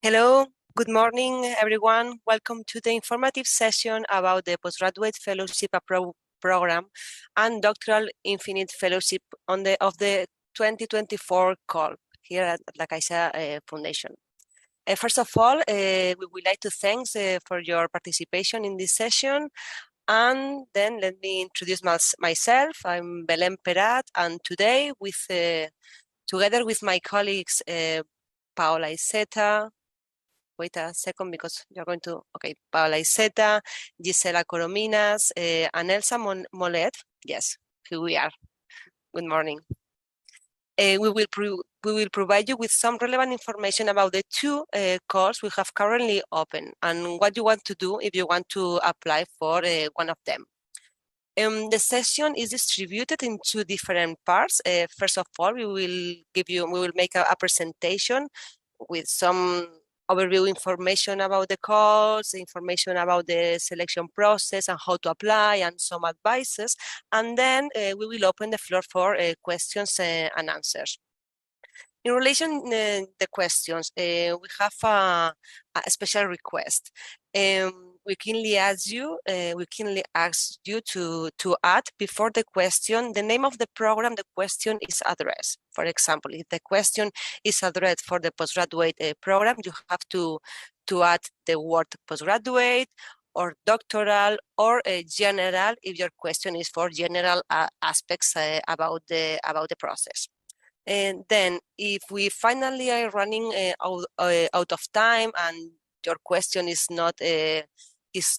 Hello, good morning, everyone. Welcome to the informative session about the Postgraduate Fellowship Program and Doctoral Infinite Fellowship of the 2024 call here at La Caixa Foundation. First of all, we would like to thank for your participation in this session. And then let me introduce myself. I'm Belén Perat, and today, together with my colleagues, Paola Iseta, wait a second because you're going to, okay, Paola Iseta, Gisela Corominas, and Elsa Molet. Yes, here we are. Good morning. We will provide you with some relevant information about the two calls we have currently open and what you want to do if you want to apply for one of them. The session is distributed in two different parts. First of all, we will make a presentation with some overview information about the calls, information about the selection process and how to apply, and some advices. And then we will open the floor for questions and answers. In relation to the questions, we have a special request. We kindly ask you to add before the question the name of the program the question is addressed. For example, if the question is addressed for the postgraduate program, you have to add the word postgraduate or doctoral or general if your question is for general aspects about the process. And then if we finally are running out of time and your question is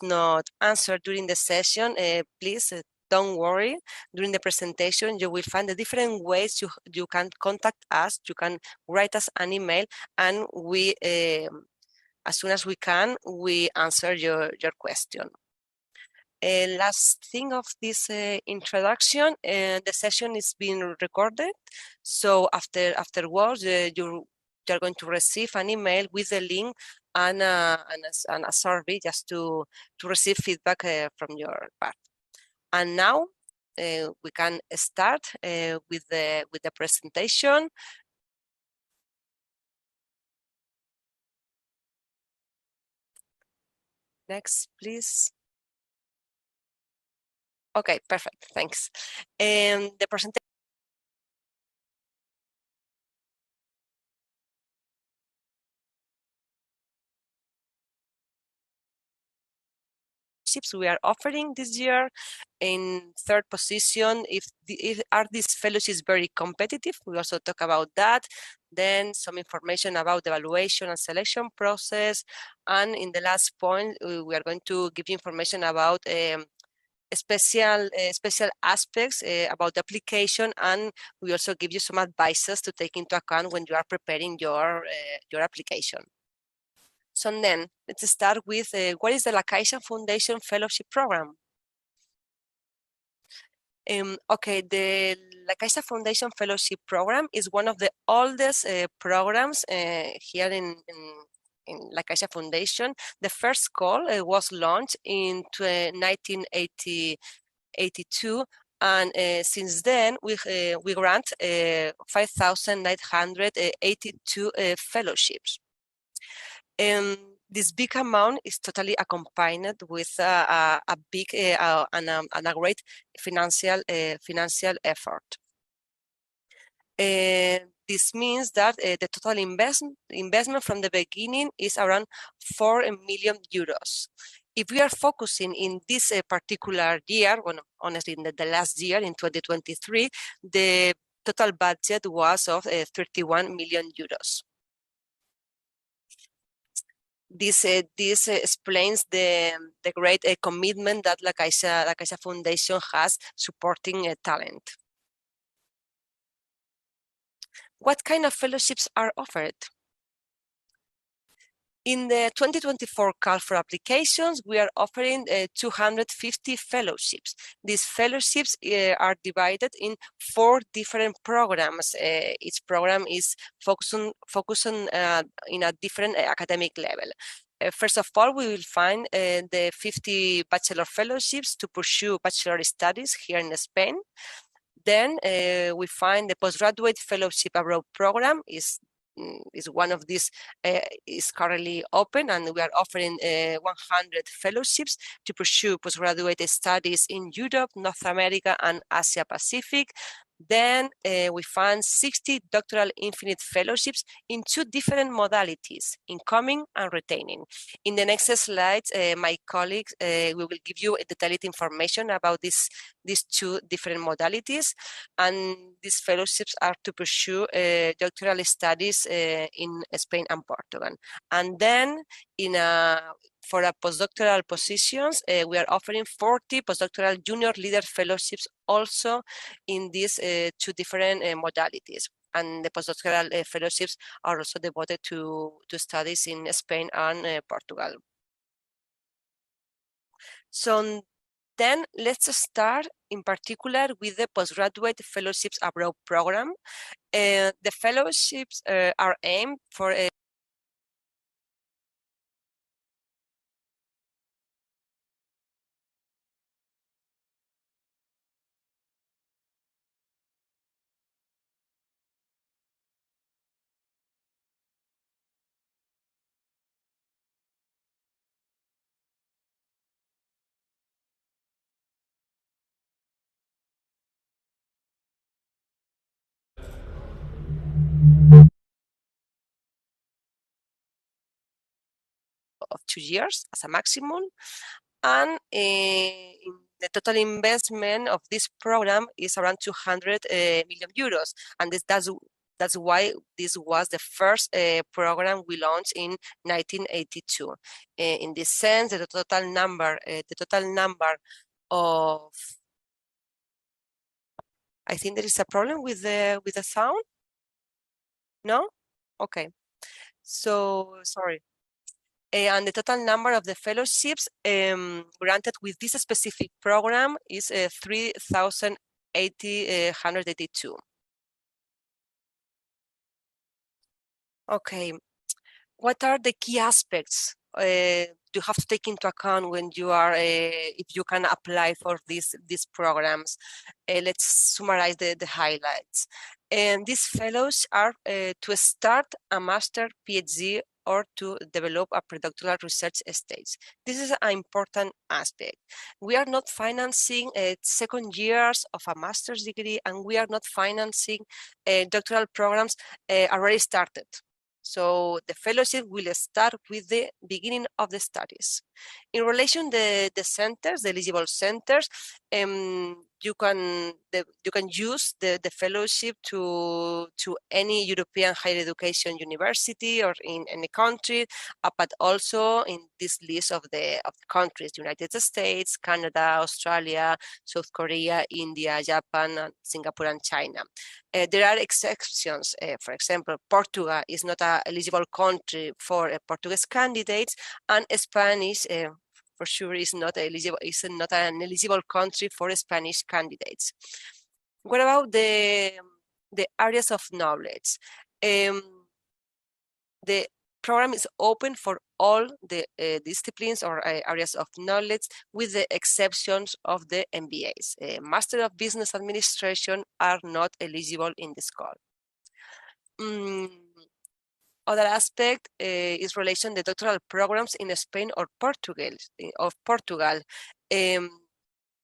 not answered during the session, please don't worry. During the presentation, you will find the different ways you can contact us. You can write us an email, and we, as soon as we can, we answer your question. Last thing of this introduction, the session is being recorded. So afterwards, you're going to receive an email with the link and a survey just to receive feedback from your part. And now we can start with the presentation. Next, please. Okay, perfect. Thanks. The presentation. We are offering this year. In third position, if are these fellowships very competitive? We also talk about that. Then some information about the evaluation and selection process. And in the last point, we are going to give you information about special aspects about the application, and we also give you some advices to take into account when you are preparing your application. So then, let's start with what is the La Caixa Foundation Fellowship Program? Okay, the La Caixa Foundation Fellowship Program is one of the oldest programs here in La Caixa Foundation. The first call was launched in 1982, and since then we grant 5,982 fellowships. This big amount is totally accompanied with a big and a great financial effort. This means that the total investment from the beginning is around 4 million euros. If we are focusing in this particular year, well, honestly, in the last year, in 2023, the total budget was of 31 million euros. This explains the great commitment that La Caixa Foundation has supporting talent. What kind of fellowships are offered? In the 2024 call for applications, we are offering 250 fellowships. These fellowships are divided in 4 different programs. Each program is focused on in a different academic level. First of all, we will find the 50 bachelor fellowships to pursue bachelor studies here in Spain. Then we find the postgraduate fellowship abroad program is is one of these is currently open, and we are offering 100 fellowships to pursue postgraduate studies in Europe, North America, and Asia Pacific. Then we fund 60 doctoral infinite fellowships in 2 different modalities, incoming and retaining. In the next slides, my colleagues, we will give you detailed information about these 2 different modalities, and these fellowships are to pursue doctoral studies in Spain and Portugal. And then for a postdoctoral positions, we are offering 40 postdoctoral junior leader fellowships also in these 2 different modalities. And the postdoctoral fellowships are also devoted to studies in Spain and Portugal. So then let's start in particular with the postgraduate fellowships abroad program. The fellowships are aimed for of 2 years as a maximum, and the total investment of this program is around 200 million euros, and that's why this was the first program we launched in 1982. In this sense, the total number of, I think there is a problem with the sound. No? Okay. So sorry. And the total number of the fellowships granted with this specific program is 3,882. Okay, what are the key aspects you have to take into account when you are, if you can apply for these programs? Let's summarize the highlights. And these fellows are to start a master, PhD, or to develop a predoctoral research stage. This is an important aspect. We are not financing 2nd years of a master's degree, and we are not financing doctoral programs already started. So the fellowship will start with the beginning of the studies. In relation to the centers, the eligible centers, you can use the fellowship to any European higher education university or in any country, but also in this list of the countries: United States, Canada, Australia, South Korea, India, Japan, Singapore, and China. There are exceptions. For example, Portugal is not an eligible country for Portuguese candidates, and Spanish for sure is not eligible. Is not an eligible country for Spanish candidates. What about the areas of knowledge? The program is open for all the disciplines or areas of knowledge, with the exceptions of the MBAs. Master of Business Administration are not eligible in this call. Other aspect is relation to doctoral programs in Spain or Portugal.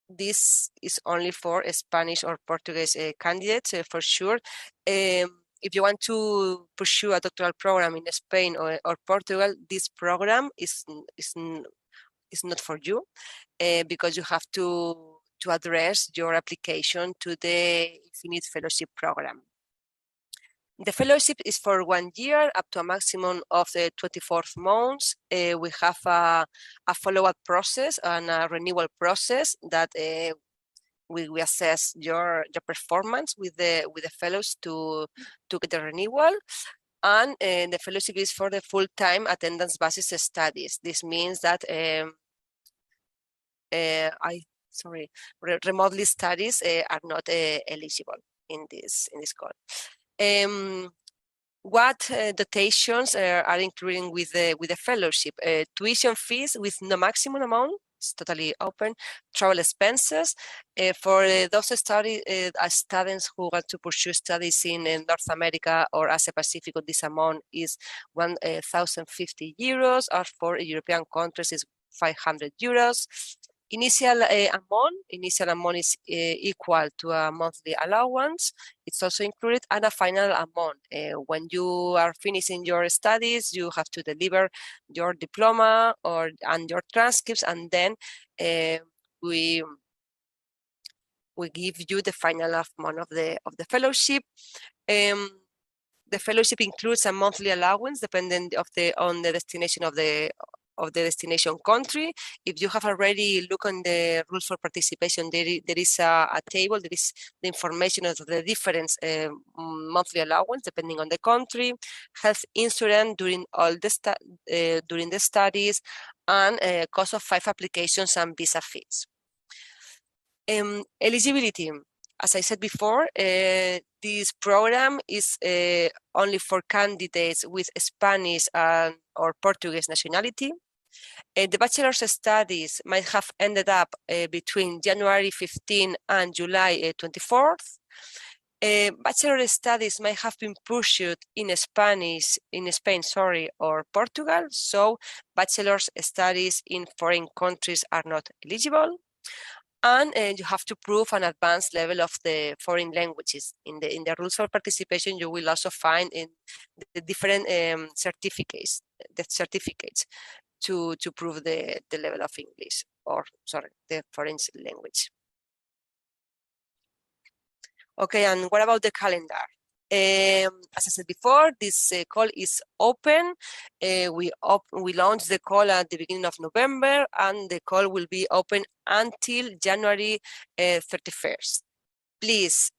This is only for Spanish or Portuguese candidates for sure. If you want to pursue a doctoral program in Spain or Portugal, this program is not for you, because you have to address your application to the Infinite Fellowship program. The fellowship is for 1 year, up to a maximum of the 24 months. We have a follow-up process and a renewal process that we assess your performance with the fellows to get the renewal. And the fellowship is for the full-time attendance basis studies. This means that remotely studies are not eligible in this call. What dotations are included with the fellowship? Tuition fees with no maximum amount, it's totally open. Travel expenses for those students who want to pursue studies in North America or Asia Pacific. This amount is 1,050 euros, or for European countries is 500 euros. Initial amount is equal to a monthly allowance. It's also included, and a final amount. When you are finishing your studies, you have to deliver your diploma and your transcripts, and then we give you the final amount of the fellowship. The fellowship includes a monthly allowance dependent on the destination of the destination country. If you have already looked on the rules for participation, there is a table. There is the information of the different monthly allowance depending on the country, health insurance during all the during the studies, and cost of 5 applications and visa fees. Eligibility. As I said before, this program is only for candidates with Spanish or Portuguese nationality. The bachelor's studies might have ended up between January 15 and July 24th. Bachelor studies might have been pursued in Spain, or Portugal. So bachelor's studies in foreign countries are not eligible. And you have to prove an advanced level of the foreign languages. In the rules for participation, you will also find in the different certificates to prove the level of English, the foreign language. Okay, and what about the calendar? As I said before, this call is open. We launched the call at the beginning of November, and the call will be open until January 31st. Please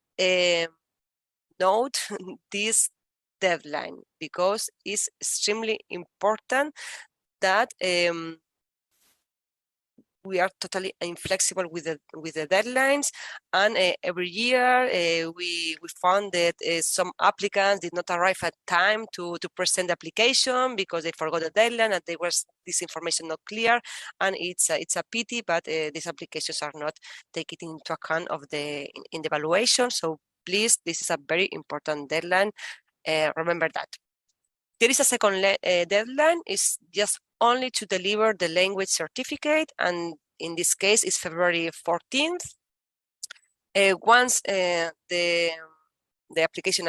note this deadline, because it's extremely important that we are totally inflexible with the deadlines, and every year we found that some applicants did not arrive at time to present the application because they forgot the deadline and this information not clear, and it's a pity, but these applications are not taken into account in the evaluation. So please, this is a very important deadline. Remember that. There is a second deadline. It's just only to deliver the language certificate, and in this case, it's February 14th. Once the application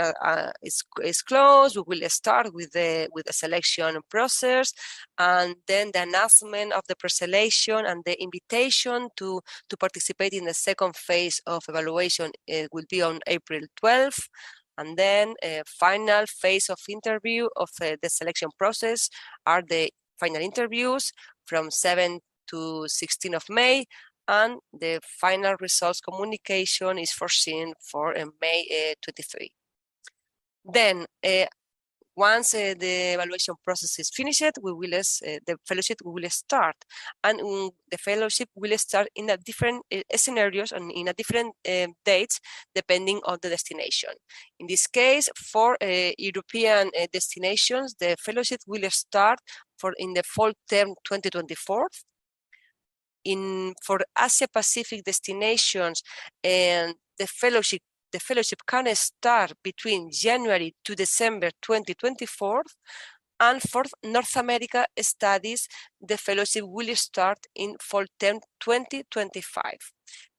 is closed, we will start with the selection process, and then the announcement of the preselection and the invitation to participate in the second phase of evaluation will be on April 12th. And then final phase of interview of the selection process are the final interviews from 7 to 16 of May, and the final results communication is foreseen for May 23. Then once the evaluation process is finished, the fellowship will start, and the fellowship will start in a different scenarios and in a different dates depending on the destination. In this case, for European destinations, the fellowship will start in the fall term 2024. For Asia Pacific destinations, and the fellowship can start between January to December 2024, and for North America studies, the fellowship will start in fall term 2025.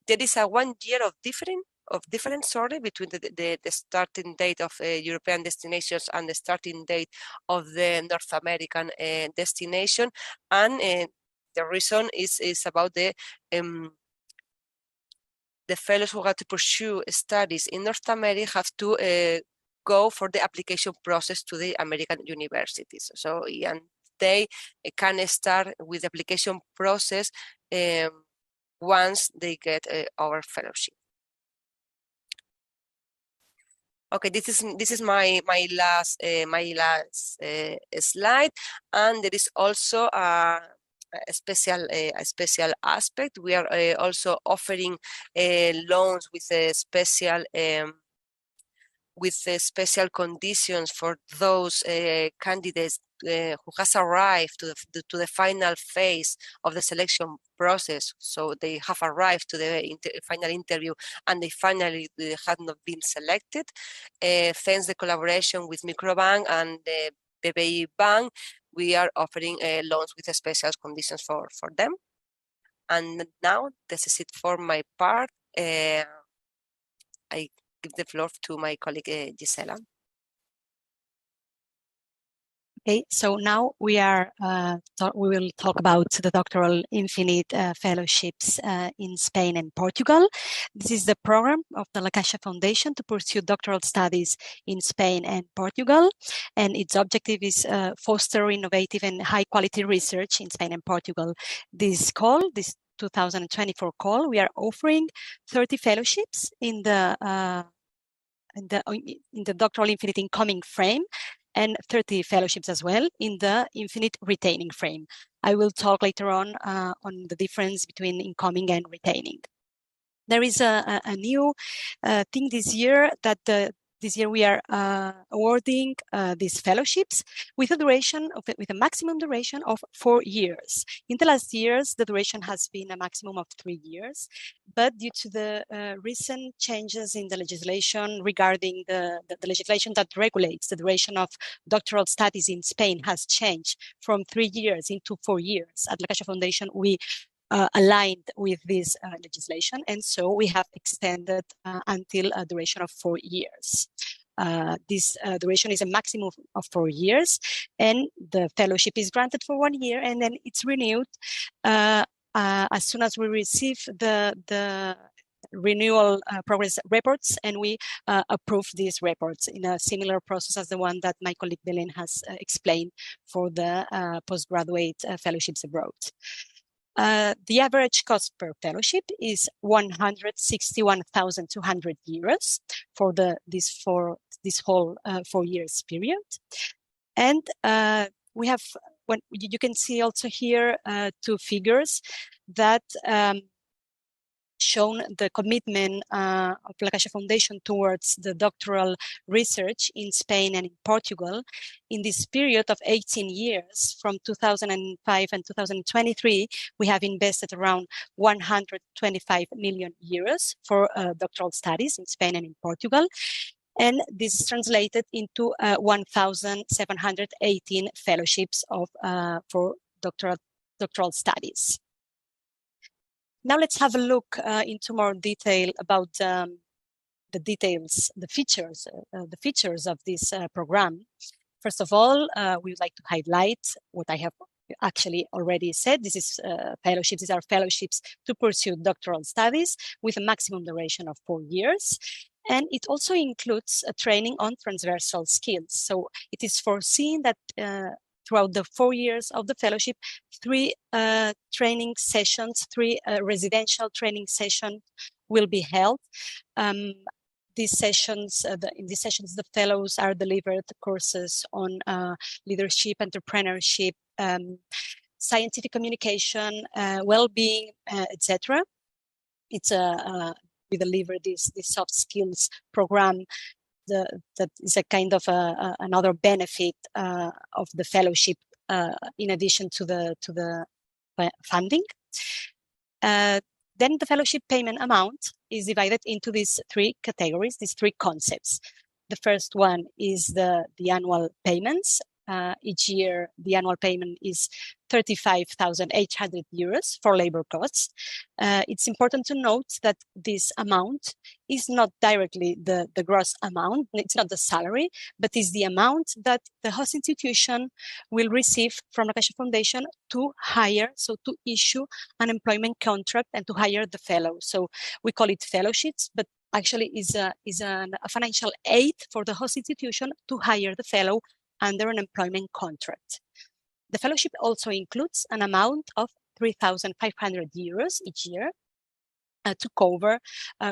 There is a 1 year of difference between the starting date of European destinations and the starting date of the North American destination, and the reason is about the fellows who have to pursue studies in North America have to go for the application process to the American universities. So, and they can start with the application process once they get our fellowship. Okay, this is my last slide, and there is also a special aspect. We are also offering loans with a special with special conditions for those candidates who has arrived to the final phase of the selection process. So they have arrived to the final interview and they finally had not been selected. Thanks the collaboration with Microbank and the BPI Bank, we are offering loans with special conditions for them. And now this is it for my part. I give the floor to my colleague Gisela. Okay, so now we will talk about the Doctoral Infinite Fellowships in Spain and Portugal. This is the program of the La Caixa Foundation to pursue doctoral studies in Spain and Portugal, and its objective is foster innovative and high-quality research in Spain and Portugal. This 2024 call, we are offering 30 fellowships in the Doctoral Infinite Incoming frame, and 30 fellowships as well in the Infinite Retaining frame. I will talk later on the difference between incoming and retaining. There is a new thing this year that this year we are awarding these fellowships with a maximum duration of 4 years. In the last years, the duration has been a maximum of 3 years, but due to the recent changes in the legislation regarding the legislation that regulates the duration of doctoral studies in Spain has changed from 3 years into 4 years. At La Caixa Foundation, we aligned with this legislation, and so we have extended until a duration of 4 years. This duration is a maximum of 4 years, and the fellowship is granted for 1 year, and then it's renewed as soon as we receive the renewal progress reports, and we approve these reports in a similar process as the one that my colleague Belén has explained for the postgraduate fellowships abroad. The average cost per fellowship is 161,200 euros for this whole 4 years period, and we have you can see also here 2 figures that shown the commitment of La Caixa Foundation towards the doctoral research in Spain and in Portugal. In this period of 18 years, from 2005 and 2023, we have invested around 125 million euros for doctoral studies in Spain and in Portugal. And this is translated into 1,718 fellowships for doctoral studies. Now let's have a look into more detail about the features of this program. First of all, we would like to highlight what I have actually already said. This is fellowships. These are fellowships to pursue doctoral studies with a maximum duration of 4 years. And it also includes a training on transversal skills. So it is foreseen that throughout the 4 years of the fellowship, 3 training sessions, 3 residential training sessions will be held. In these sessions, the fellows are delivered courses on leadership, entrepreneurship, scientific communication, well-being, etc. We deliver this soft skills program. That is a kind of another benefit of the fellowship in addition to the funding. Then the fellowship payment amount is divided into these 3 categories, these 3 concepts. The first one is the annual payments. Each year, the annual payment is 35,800 euros for labor costs. It's important to note that this amount is not directly the gross amount, it's not the salary, but is the amount that the host institution will receive from La Caixa Foundation to issue an employment contract and to hire the fellow. So we call it fellowships, but actually is a financial aid for the host institution to hire the fellow under an employment contract. The fellowship also includes an amount of 3,500 euros each year to cover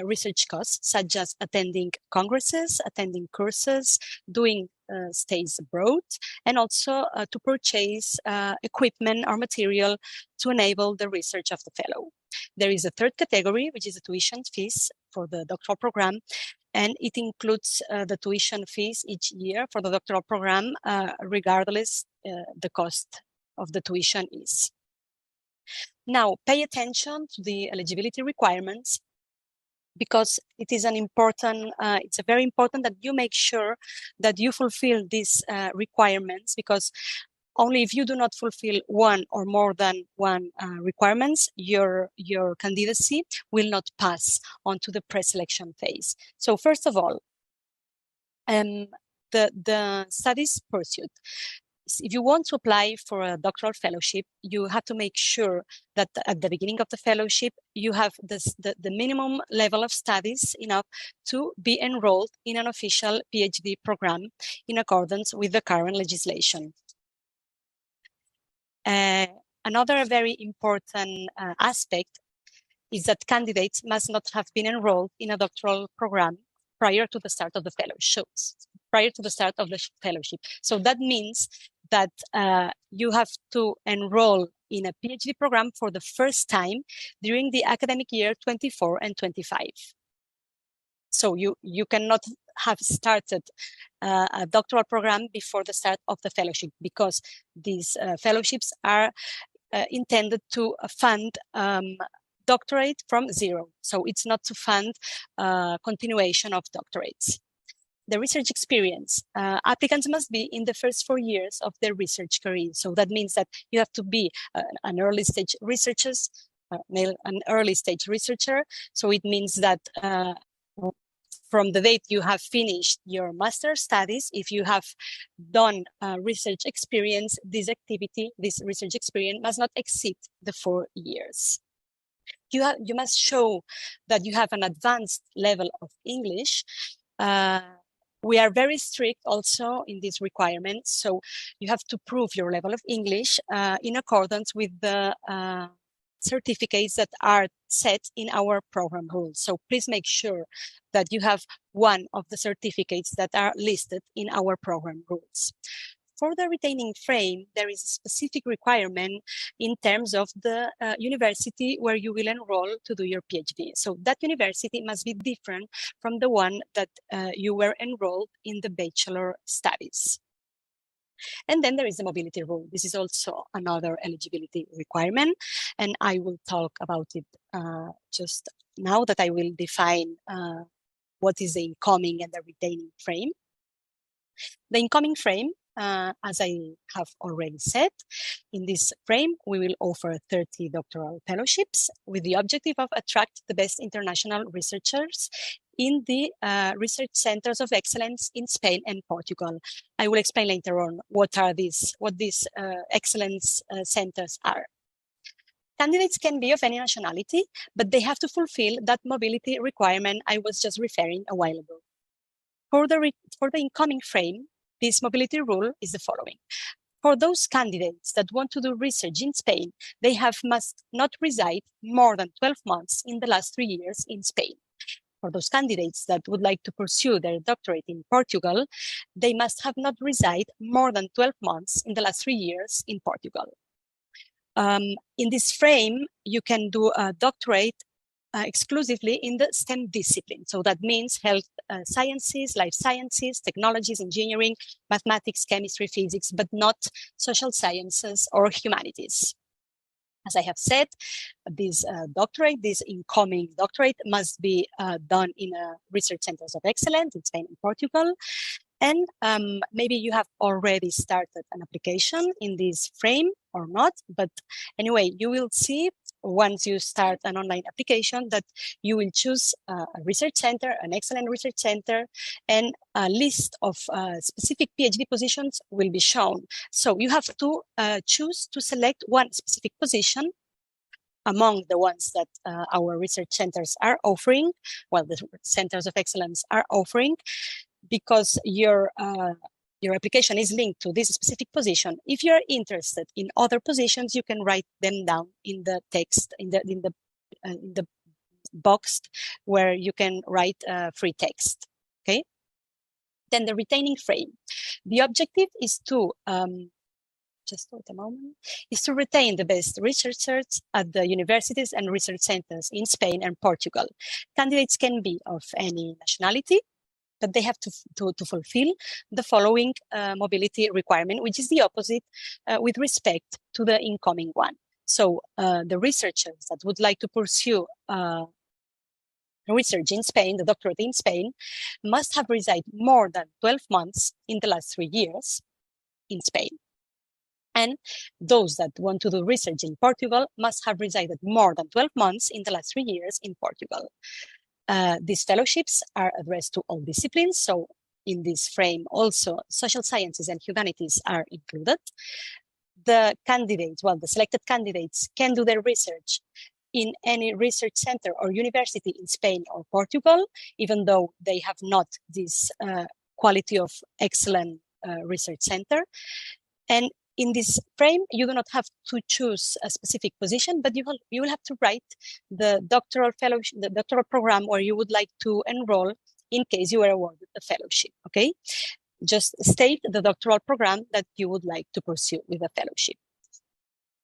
research costs, such as attending congresses, attending courses, doing stays abroad, and also to purchase equipment or material to enable the research of the fellow. There is a third category, which is the tuition fees for the doctoral program, and it includes the tuition fees each year for the doctoral program, regardless the cost of the tuition is. Now, pay attention to the eligibility requirements, because it is it's very important that you make sure that you fulfill these requirements, because only if you do not fulfill one or more than one requirements, your candidacy will not pass on to the pre-selection phase. So first of all, the studies pursued. If you want to apply for a doctoral fellowship, you have to make sure that at the beginning of the fellowship, you have the minimum level of studies enough to be enrolled in an official PhD program in accordance with the current legislation. Another very important aspect is that candidates must not have been enrolled in a doctoral program prior to the start of the fellowship. So that means that you have to enroll in a PhD program for the first time during the academic year 24 and 25. So you cannot have started a doctoral program before the start of the fellowship, because these fellowships are intended to fund doctorate from zero. So it's not to fund continuation of doctorates. The research experience. Applicants must be in the first 4 years of their research career. So that means that you have to be an early stage researcher. So it means that from the date you have finished your master's studies, if you have done research experience, this research experience must not exceed the 4 years. You must show that you have an advanced level of English. We are very strict also in these requirements. So you have to prove your level of English in accordance with the certificates that are set in our program rules. So please make sure that you have one of the certificates that are listed in our program rules. For the retaining frame, there is a specific requirement in terms of the university where you will enroll to do your PhD. So that university must be different from the one that you were enrolled in the bachelor studies. And then there is the mobility rule. This is also another eligibility requirement, and I will talk about it just now that I will define what is the incoming and the retaining frame. The incoming frame, as I have already said, in this frame, we will offer 30 doctoral fellowships with the objective of attract the best international researchers in the research centers of excellence in Spain and Portugal. I will explain later on what these excellence centers are. Candidates can be of any nationality, but they have to fulfill that mobility requirement I was just referring a while ago. For the incoming frame, this mobility rule is the following. For those candidates that want to do research in Spain, they must not reside more than 12 months in the last 3 years in Spain. For those candidates that would like to pursue their doctorate in Portugal, they must have not reside more than 12 months in the last 3 years in Portugal. In this frame, you can do a doctorate exclusively in the STEM discipline. So that means health sciences, life sciences, technologies, engineering, mathematics, chemistry, physics, but not social sciences or humanities. As I have said, this incoming doctorate must be done in research centers of excellence in Spain and Portugal. And maybe you have already started an application in this frame or not, but anyway, you will see once you start an online application that you will choose a research center, an excellent research center, and a list of specific PhD positions will be shown. So you have to choose to select one specific position among the ones that our research centers are offering, well, the centers of excellence are offering, because your application is linked to this specific position. If you're interested in other positions, you can write them down in the text, in the box where you can write free text, okay? Then the retaining frame. The objective is to just wait a moment, is to retain the best researchers at the universities and research centers in Spain and Portugal. Candidates can be of any nationality, but they have to fulfill the following mobility requirement, which is the opposite with respect to the incoming one. So the researchers that would like to pursue research in Spain, the doctorate in Spain, must have resided more than 12 months in the last 3 years in Spain. And those that want to do research in Portugal must have resided more than 12 months in the last 3 years in Portugal. These fellowships are addressed to all disciplines. So in this frame, also social sciences and humanities are included. The candidates, well, the selected candidates can do their research in any research center or university in Spain or Portugal, even though they have not this quality of excellent research center. And in this frame, you do not have to choose a specific position, but you will have to write the doctoral fellowship, the doctoral program where you would like to enroll in case you are awarded a fellowship, okay? Just state the doctoral program that you would like to pursue with a fellowship.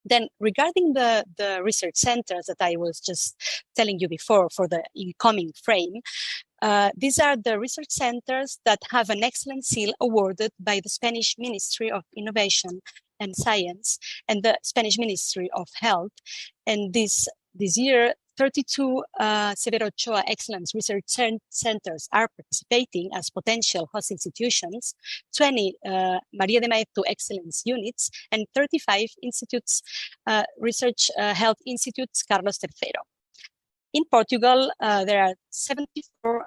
Then regarding the research centers that I was just telling you before for the incoming frame, these are the research centers that have an excellent seal awarded by the Spanish Ministry of Innovation and Science and the Spanish Ministry of Health. And this year, 32 Severo Ochoa Excellence Research Centers are participating as potential host institutions, 20 María de Maeztu Excellence Units, and 35 institutes, Research Health Institutes Carlos III. In Portugal, there are 74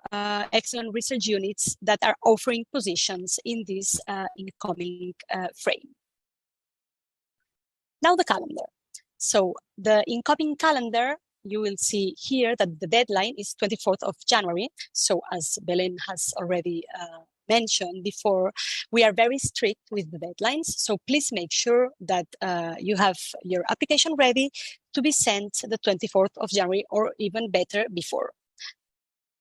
excellent research units that are offering positions in this incoming frame. Now the calendar. So the incoming calendar, you will see here that the deadline is 24th of January. So as Belén has already mentioned before, we are very strict with the deadlines. So please make sure that you have your application ready to be sent the 24th of January or even better before.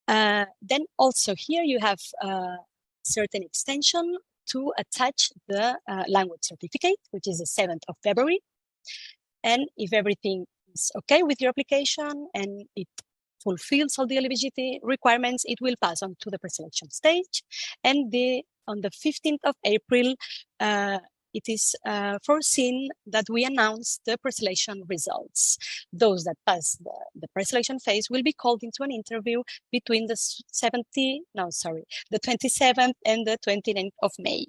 Then also here you have a certain extension to attach the language certificate, which is the 7th of February. And if everything is okay with your application and it fulfills all the eligibility requirements, it will pass on to the preselection stage. And on the 15th of April, it is foreseen that we announce the preselection results. Those that pass the preselection phase will be called into an interview between the 27th and the 29th of May.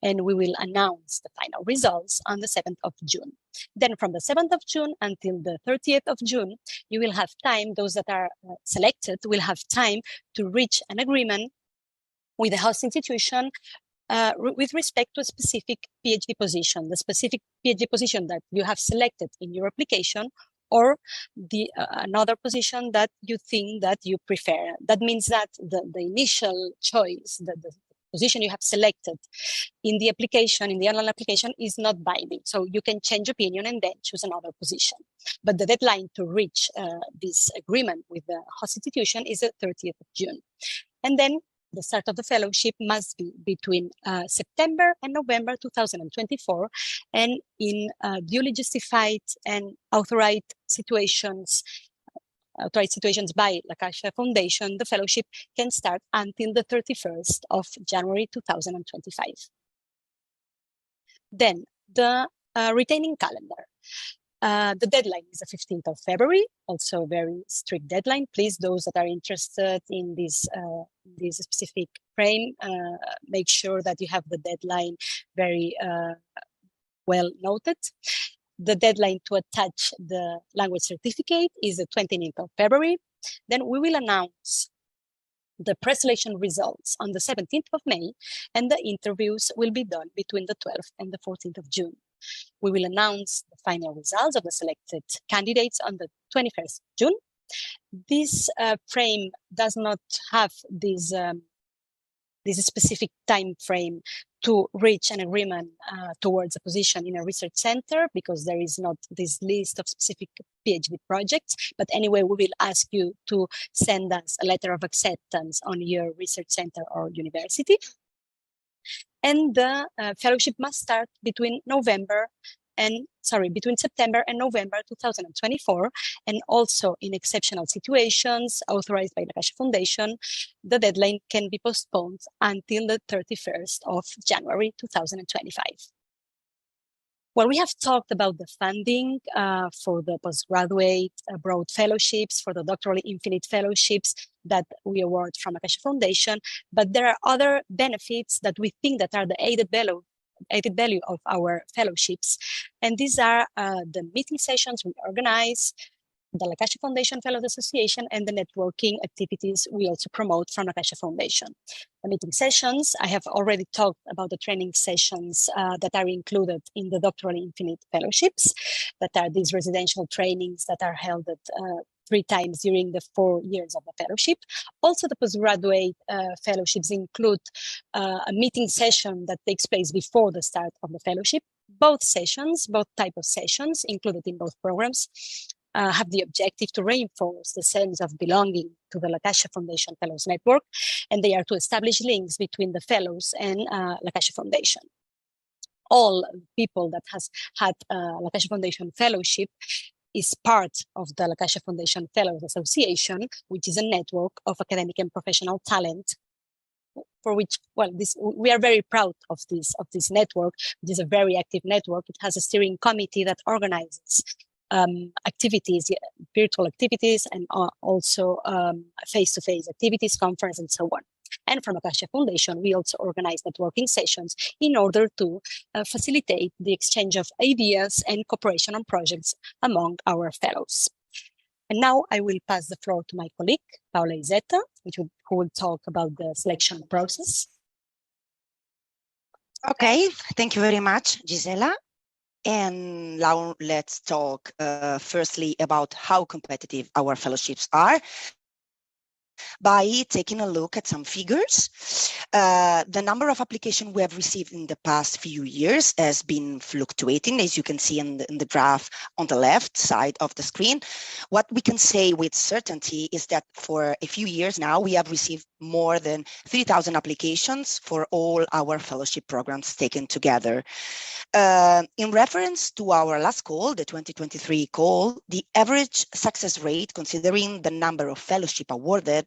And we will announce the final results on the 7th of June. Then from the 7th of June until the 30th of June, you will have time, those that are selected will have time to reach an agreement with the host institution with respect to a specific PhD position, the specific PhD position that you have selected in your application, or another position that you think that you prefer. That means that the initial choice, the position you have selected in the application, in the online application, is not binding. So you can change opinion and then choose another position. But the deadline to reach this agreement with the host institution is the 30th of June. And then the start of the fellowship must be between September and November 2024, and in duly justified and authorized situations by La Caixa Foundation, the fellowship can start until the 31st of January 2025. Then the retaining calendar. The deadline is the 15th of February, also a very strict deadline. Please, those that are interested in this specific frame, make sure that you have the deadline very well noted. The deadline to attach the language certificate is the 29th of February. Then we will announce the preselection results on the 17th of May, and the interviews will be done between the 12th and the 14th of June. We will announce the final results of the selected candidates on the 21st of June. This frame does not have this specific time frame to reach an agreement towards a position in a research center, because there is not this list of specific PhD projects. But anyway, we will ask you to send us a letter of acceptance on your research center or university. And the fellowship must start between September and November 2024, and also in exceptional situations authorized by the Caixa Foundation, the deadline can be postponed until the 31st of January 2025. Well, we have talked about the funding for the postgraduate broad fellowships, for the doctoral infinite fellowships that we award from the Caixa Foundation, but there are other benefits that we think that are the added value of our fellowships. And these are the meeting sessions we organize, the La Caixa Foundation Fellows Association, and the networking activities we also promote from La Caixa Foundation. The meeting sessions, I have already talked about the training sessions that are included in the Doctoral Infinite Fellowships, that are these residential trainings that are held at 3 times during the 4 years of the fellowship. Also, the postgraduate fellowships include a meeting session that takes place before the start of the fellowship. Both type of sessions included in both programs have the objective to reinforce the sense of belonging to the La Caixa Foundation Fellows Network, and they are to establish links between the fellows and La Caixa Foundation. All people that has had La Caixa Foundation Fellowship is part of the La Caixa Foundation Fellows Association, which is a network of academic and professional talent for which, well, we are very proud of this network. It is a very active network. It has a steering committee that organizes activities, virtual activities, and also face-to-face activities, conference, and so on. And from Acacia Foundation, we also organize networking sessions in order to facilitate the exchange of ideas and cooperation on projects among our fellows. And now I will pass the floor to my colleague, Paula Izeta, who will talk about the selection process. Okay, thank you very much, Gisela. And now let's talk firstly about how competitive our fellowships are by taking a look at some figures. The number of applications we have received in the past few years has been fluctuating, as you can see in the graph on the left side of the screen. What we can say with certainty is that for a few years now, we have received more than 3,000 applications for all our fellowship programs taken together. In reference to our last call, the 2023 call, the average success rate, considering the number of fellowship awarded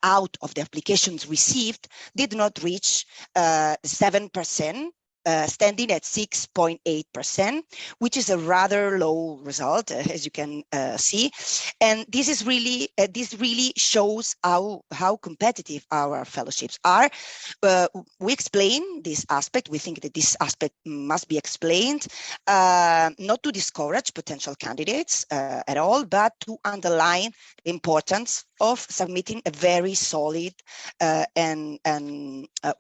out of the applications received, did not reach 7%, standing at 6.8%, which is a rather low result, as you can see. And this is really this really shows how competitive our fellowships are. We explain this aspect. We think that this aspect must be explained, not to discourage potential candidates at all, but to underline the importance of submitting a very solid and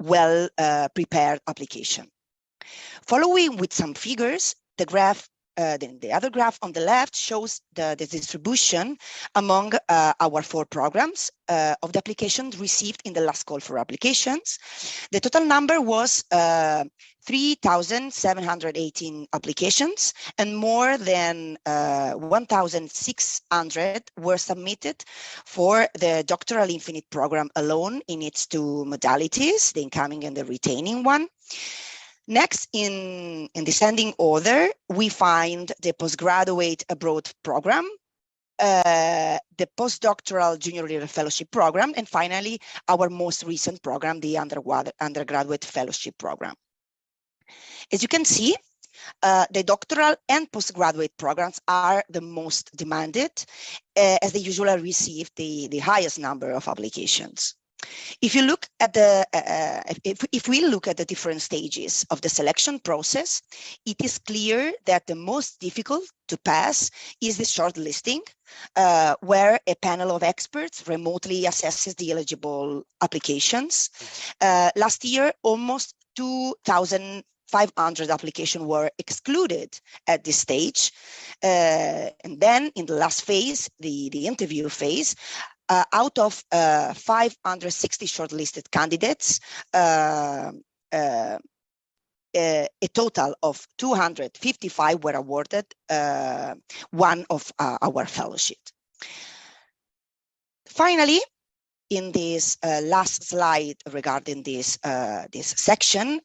well prepared application. Following with some figures, the graph, the other graph on the left shows the distribution among our 4 programs of the applications received in the last call for applications. The total number was 3,718 applications, and more than 1,600 were submitted for the Doctoral Infinite program alone in its 2 modalities, the incoming and the retaining one. Next, in descending order, we find the postgraduate abroad program, the postdoctoral junior leader fellowship program, and finally, our most recent program, the undergraduate fellowship program. As you can see, the doctoral and postgraduate programs are the most demanded, as they usually receive the highest number of applications. If you look at if we look at the different stages of the selection process, it is clear that the most difficult to pass is the shortlisting, where a panel of experts remotely assesses the eligible applications. Last year, almost 2,500 applications were excluded at this stage. And then in the last phase, the interview phase, out of 560 shortlisted candidates, a total of 255 were awarded one of our fellowship. Finally, in this last slide regarding this section,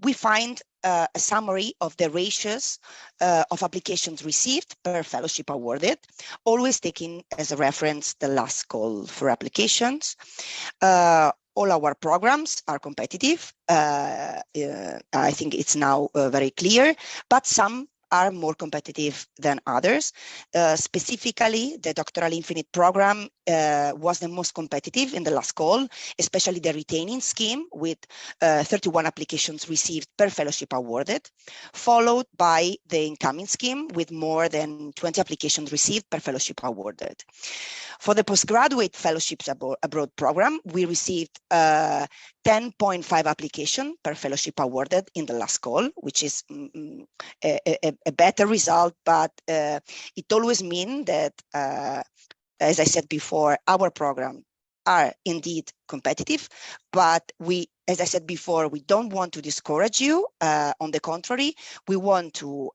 we find a summary of the ratios of applications received per fellowship awarded, always taking as a reference the last call for applications. All our programs are competitive. I think it's now very clear, but some are more competitive than others. Specifically, the Doctoral Infinite program was the most competitive in the last call, especially the retaining scheme with 31 applications received per fellowship awarded, followed by the incoming scheme with more than 20 applications received per fellowship awarded. For the Postgraduate Fellowships Abroad program, we received 10.5 applications per fellowship awarded in the last call, which is a better result, but it always means that, as I said before, our program are indeed competitive, but we, as I said before, we don't want to discourage you. On the contrary, we want to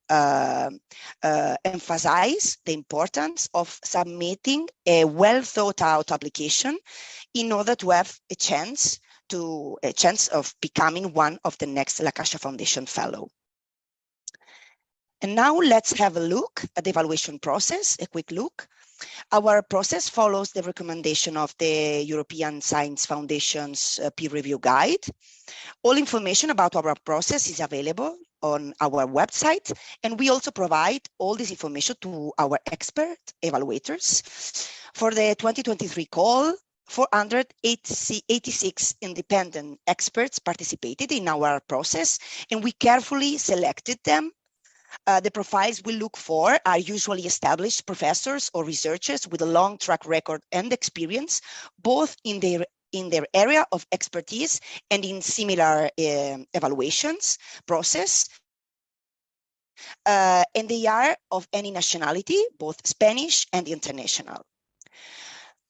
emphasize the importance of submitting a well thought out application in order to have a chance of becoming one of the next La Caixa Foundation Fellow. And now let's have a look at the evaluation process, a quick look. Our process follows the recommendation of the European Science Foundation's peer review guide. All information about our process is available on our website, and we also provide all this information to our expert evaluators. For the 2023 call, 486 independent experts participated in our process, and we carefully selected them. The profiles we look for are usually established professors or researchers with a long track record and experience, both in their area of expertise and in similar evaluations process. And they are of any nationality, both Spanish and international.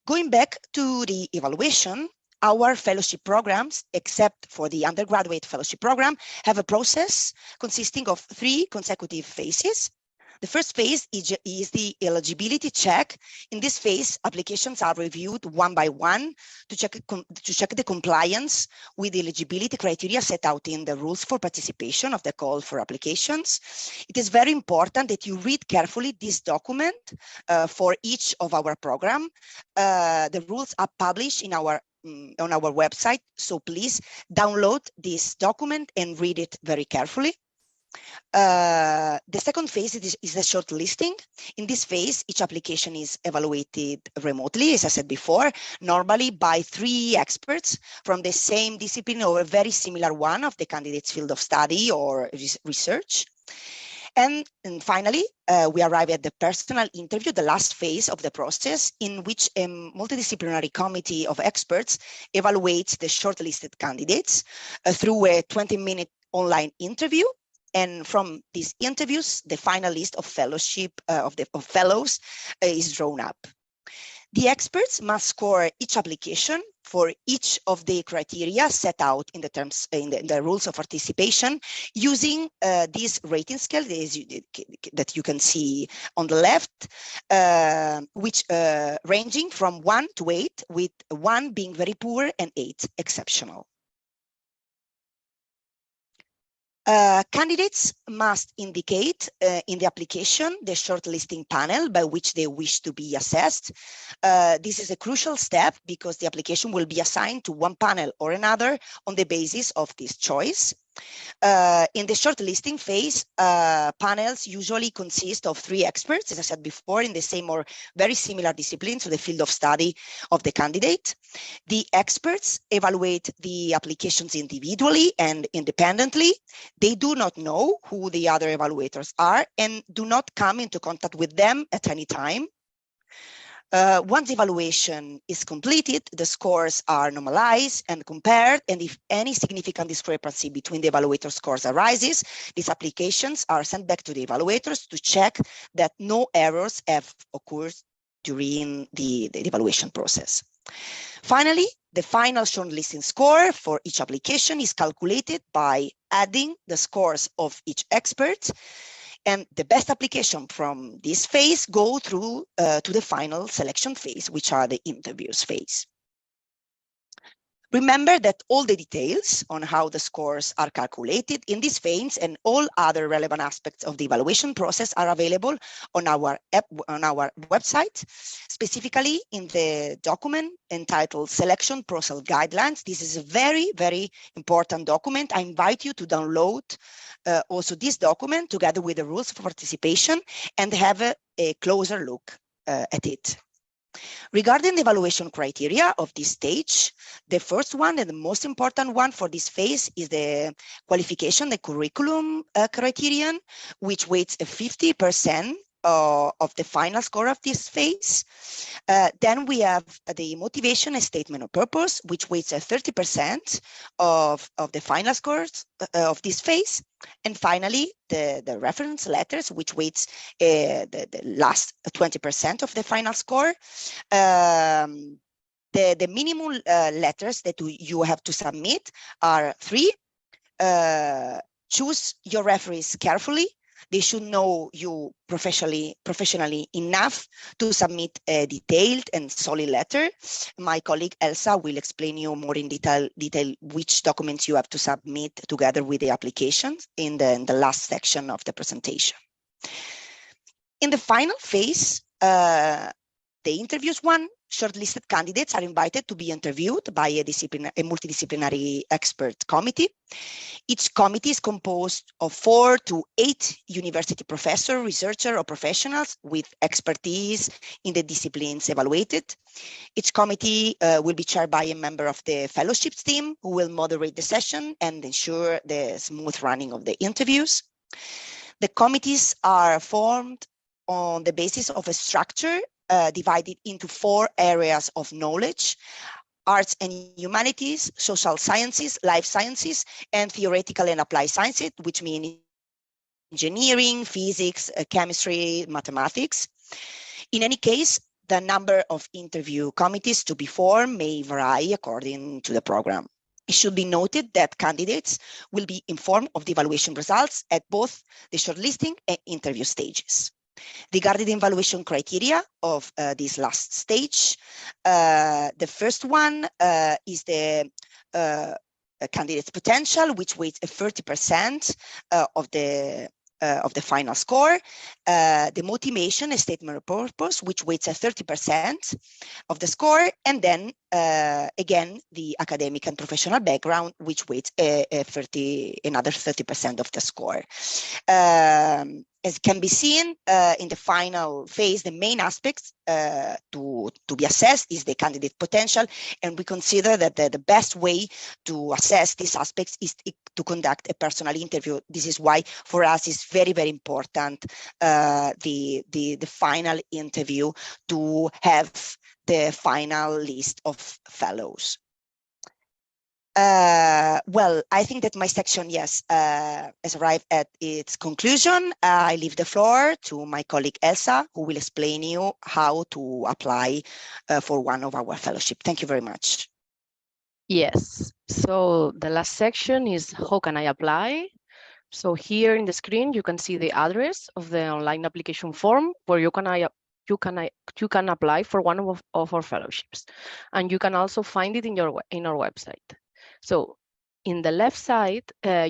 Going back to the evaluation, our fellowship programs, except for the undergraduate fellowship program, have a process consisting of 3 consecutive phases. The first phase is the eligibility check. In this phase, applications are reviewed one by one to check the compliance with the eligibility criteria set out in the rules for participation of the call for applications. It is very important that you read carefully this document for each of our program. The rules are published on our website, so please download this document and read it very carefully. The second phase is the shortlisting. In this phase, each application is evaluated remotely, as I said before, normally by 3 experts from the same discipline or a very similar one of the candidate's field of study or research. And finally, we arrive at the personal interview, the last phase of the process, in which a multidisciplinary committee of experts evaluates the shortlisted candidates through a 20-minute online interview. And from these interviews, the final list of of fellows is drawn up. The experts must score each application for each of the criteria set out in the rules of participation using this rating scale that you can see on the left, which ranging from 1 to 8, with 1 being very poor and 8 exceptional. Candidates must indicate in the application the shortlisting panel by which they wish to be assessed. This is a crucial step because the application will be assigned to one panel or another on the basis of this choice. In the shortlisting phase, panels usually consist of 3 experts, as I said before, in the same or very similar discipline to the field of study of the candidate. The experts evaluate the applications individually and independently. They do not know who the other evaluators are and do not come into contact with them at any time. Once evaluation is completed, the scores are normalized and compared, and if any significant discrepancy between the evaluator scores arises, these applications are sent back to the evaluators to check that no errors have occurred during the evaluation process. Finally, the final shortlisting score for each application is calculated by adding the scores of each expert, and the best application from this phase go through to the final selection phase, which are the interviews phase. Remember that all the details on how the scores are calculated in this phase and all other relevant aspects of the evaluation process are available on our website, specifically in the document entitled Selection Process Guidelines. This is a very, very important document. I invite you to download also this document together with the rules of participation and have a closer look at it. Regarding the evaluation criteria of this stage, the first one and the most important one for this phase is the qualification, the curriculum criterion, which weights 50% of the final score of this phase. Then we have the motivation and statement of purpose, which weights 30% of the final scores of this phase. And finally, the reference letters, which weights the last 20% of the final score. The minimum letters that you have to submit are 3. Choose your referees carefully. They should know you professionally enough to submit a detailed and solid letter. My colleague Elsa will explain you more in detail which documents you have to submit together with the applications in the last section of the presentation. In the final phase, the interviews one, shortlisted candidates are invited to be interviewed by a multidisciplinary expert committee. Each committee is composed of 4 to 8 university professors, researchers, or professionals with expertise in the disciplines evaluated. Each committee will be chaired by a member of the fellowships team who will moderate the session and ensure the smooth running of the interviews. The committees are formed on the basis of a structure divided into 4 areas of knowledge: arts and humanities, social sciences, life sciences, and theoretical and applied sciences, which mean engineering, physics, chemistry, mathematics. In any case, the number of interview committees to be formed may vary according to the program. It should be noted that candidates will be informed of the evaluation results at both the shortlisting and interview stages. Regarding the evaluation criteria of this last stage, the first one is the candidate's potential, which weighs 30% of the final score. The motivation, a statement of purpose, which weighs 30% of the score, and then again the academic and professional background, which weighs another 30% of the score. As can be seen in the final phase, the main aspects to be assessed is the candidate potential, and we consider that the best way to assess these aspects is to conduct a personal interview. This is why for us it's very, very important the final interview to have the final list of fellows. Well, I think that my section, yes, has arrived at its conclusion. I leave the floor to my colleague Elsa, who will explain you how to apply for one of our fellowship. Thank you very much. Yes, so the last section is how can I apply? So here in the screen, you can see the address of the online application form where you can apply for one of our fellowships, and you can also find it in our website. So in the left side,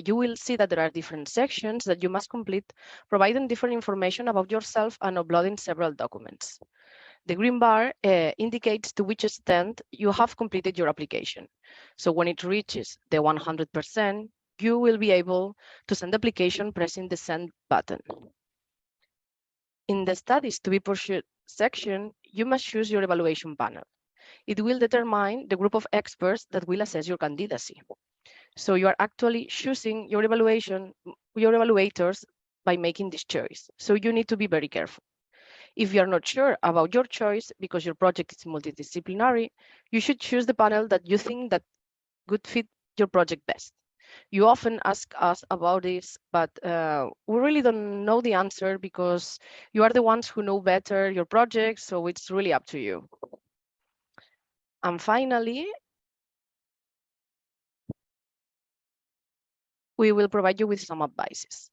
you will see that there are different sections that you must complete, providing different information about yourself and uploading several documents. The green bar indicates to which extent you have completed your application. So when it reaches the 100%, you will be able to send the application pressing the send button. In the studies to be pursued section, you must choose your evaluation panel. It will determine the group of experts that will assess your candidacy. So you are actually choosing your evaluators by making this choice. So you need to be very careful. If you are not sure about your choice because your project is multidisciplinary, you should choose the panel that you think that would fit your project best. You often ask us about this, but we really don't know the answer because you are the ones who know better your project, so it's really up to you. And finally, we will provide you with some advices.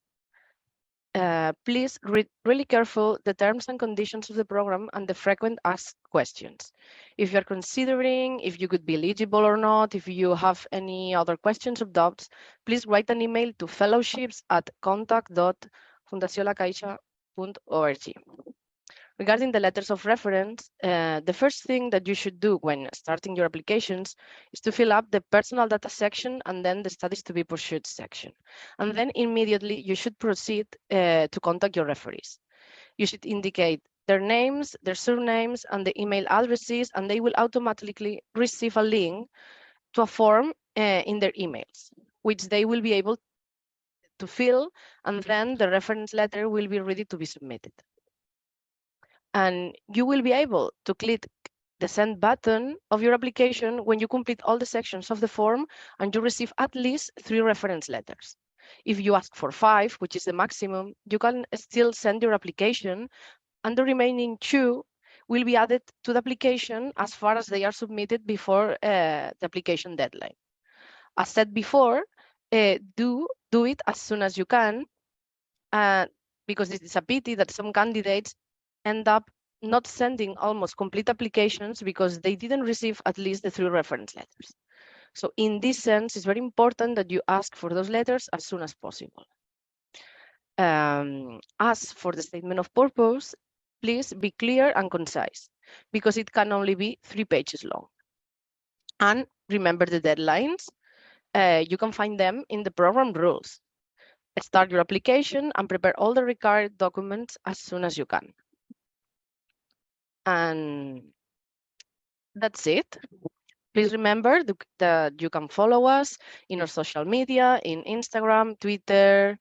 please read really careful the terms and conditions of the program and the frequent asked questions. If you're considering if you could be eligible or not, if you have any other questions or doubts, please write an email to fellowships@contact.fundacionlacaixa.org. Regarding the letters of reference, the first thing that you should do when starting your applications is to fill up the personal data section and then the studies to be pursued section. And then immediately you should proceed to contact your referees. You should indicate their names, their surnames, and the email addresses, and they will automatically receive a link to a form in their emails, which they will be able to fill, and then the reference letter will be ready to be submitted. And you will be able to click the send button of your application when you complete all the sections of the form and you receive at least 3 reference letters. If you ask for 5, which is the maximum, you can still send your application, and the remaining 2 will be added to the application as far as they are submitted before the application deadline. As said before, do it as soon as you can, because it is a pity that some candidates end up not sending almost complete applications because they didn't receive at least the 3 reference letters. So in this sense, it's very important that you ask for those letters as soon as possible. As for the statement of purpose, please be clear and concise, because it can only be 3 pages long. And remember the deadlines. You can find them in the program rules. Start your application and prepare all the required documents as soon as you can. And that's it. Please remember that you can follow us in our social media, in Instagram, Twitter,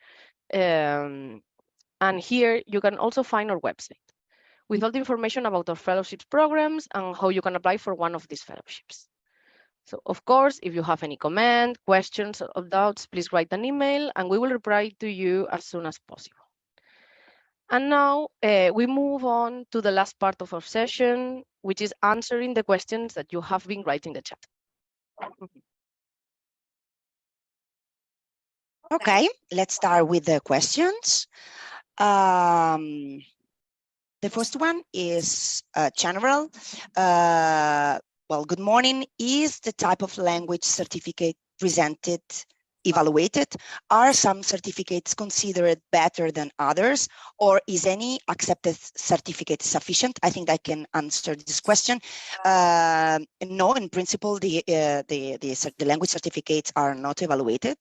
and here you can also find our website with all the information about our fellowships programs and how you can apply for one of these fellowships. So of course, if you have any comment, questions, or doubts, please write an email and we will reply to you as soon as possible. And now we move on to the last part of our session, which is answering the questions that you have been writing in the chat. Okay, let's start with the questions. The first one is general. Well, good morning. Is the type of language certificate presented evaluated? Are some certificates considered better than others, or is any accepted certificate sufficient? I think I can answer this question. No, in principle, the language certificates are not evaluated.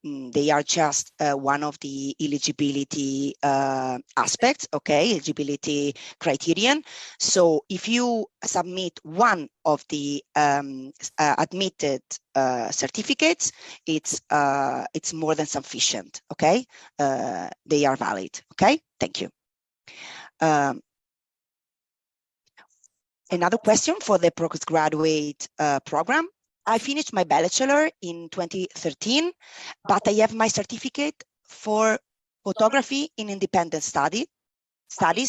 They are just one of the eligibility aspects, okay, eligibility criterion. So if you submit one of the admitted certificates, it's more than sufficient, okay? They are valid, okay? Thank you. Another question for the postgraduate program. I finished my bachelor in 2013, but I have my certificate for photography in independent studies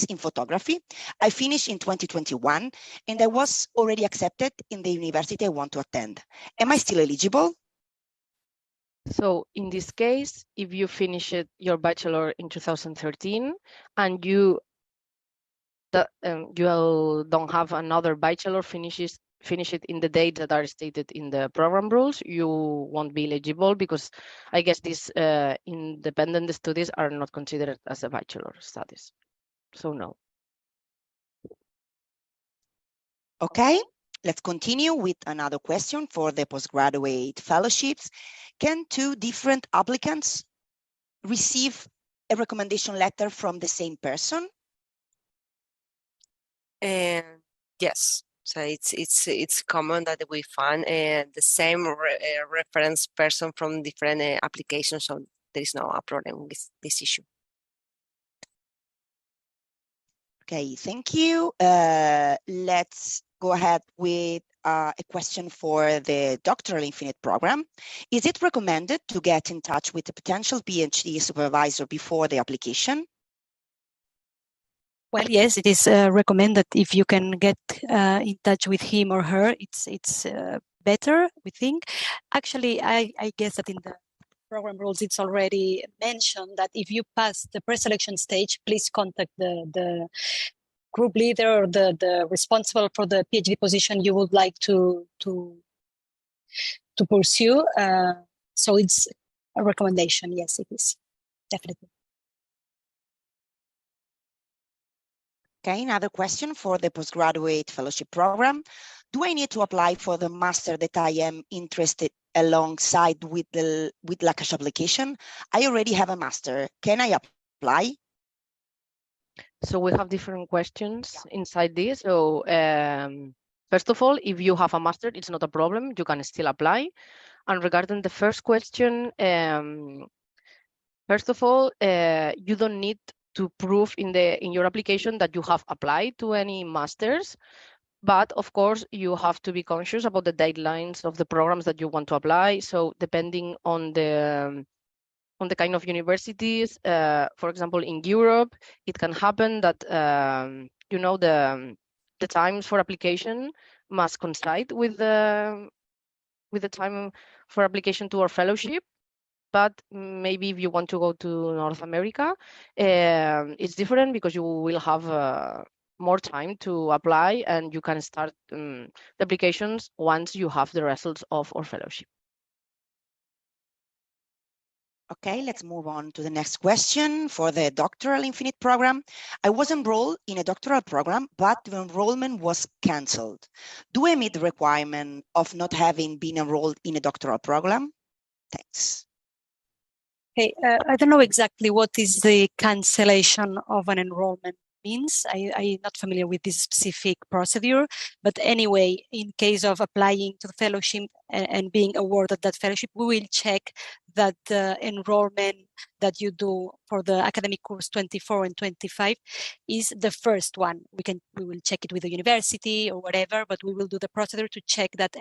in photography. I finished in 2021, and I was already accepted in the university I want to attend. Am I still eligible? So in this case, if you finished your bachelor in 2013 and you don't have another bachelor finish it in the date that are stated in the program rules, you won't be eligible, because I guess these independent studies are not considered as a bachelor studies. So no. Okay, let's continue with another question for the postgraduate fellowships. Can 2 different applicants receive a recommendation letter from the same person? Yes. So it's common that we find the same reference person from different applications, so there is no problem with this issue. Okay, thank you. Let's go ahead with a question for the Doctoral Infinite program. Is it recommended to get in touch with a potential PhD supervisor before the application? Well, yes, it is recommended. If you can get in touch with him or her, it's better, we think. Actually, I guess that in the program rules, it's already mentioned that if you pass the pre-selection stage, please contact the group leader or the responsible for the PhD position you would like to pursue. So it's a recommendation. Yes, it is definitely. Okay, another question for the postgraduate fellowship program. Do I need to apply for the master that I am interested alongside with the Lacash application? I already have a master. Can I apply? So we have different questions inside this. So first of all, if you have a master, it's not a problem. You can still apply. And regarding the first question, first of all, you don't need to prove in your application that you have applied to any masters. But of course, you have to be conscious about the deadlines of the programs that you want to apply. So depending on the kind of universities, for example, in Europe, it can happen that the times for application must coincide with the time for application to our fellowship. But maybe if you want to go to North America, it's different because you will have more time to apply and you can start the applications once you have the results of our fellowship. Okay, let's move on to the next question for the Doctoral Infinite program. I was enrolled in a doctoral program, but the enrollment was cancelled. Do I meet the requirement of not having been enrolled in a doctoral program? Thanks. Okay, I don't know exactly what is the cancellation of an enrollment means. I'm not familiar with this specific procedure, but anyway, in case of applying to the fellowship and being awarded that fellowship, we will check that the enrollment that you do for the academic course 24 and 25 is the first one. We will check it with the university or whatever, but we will do the procedure to check that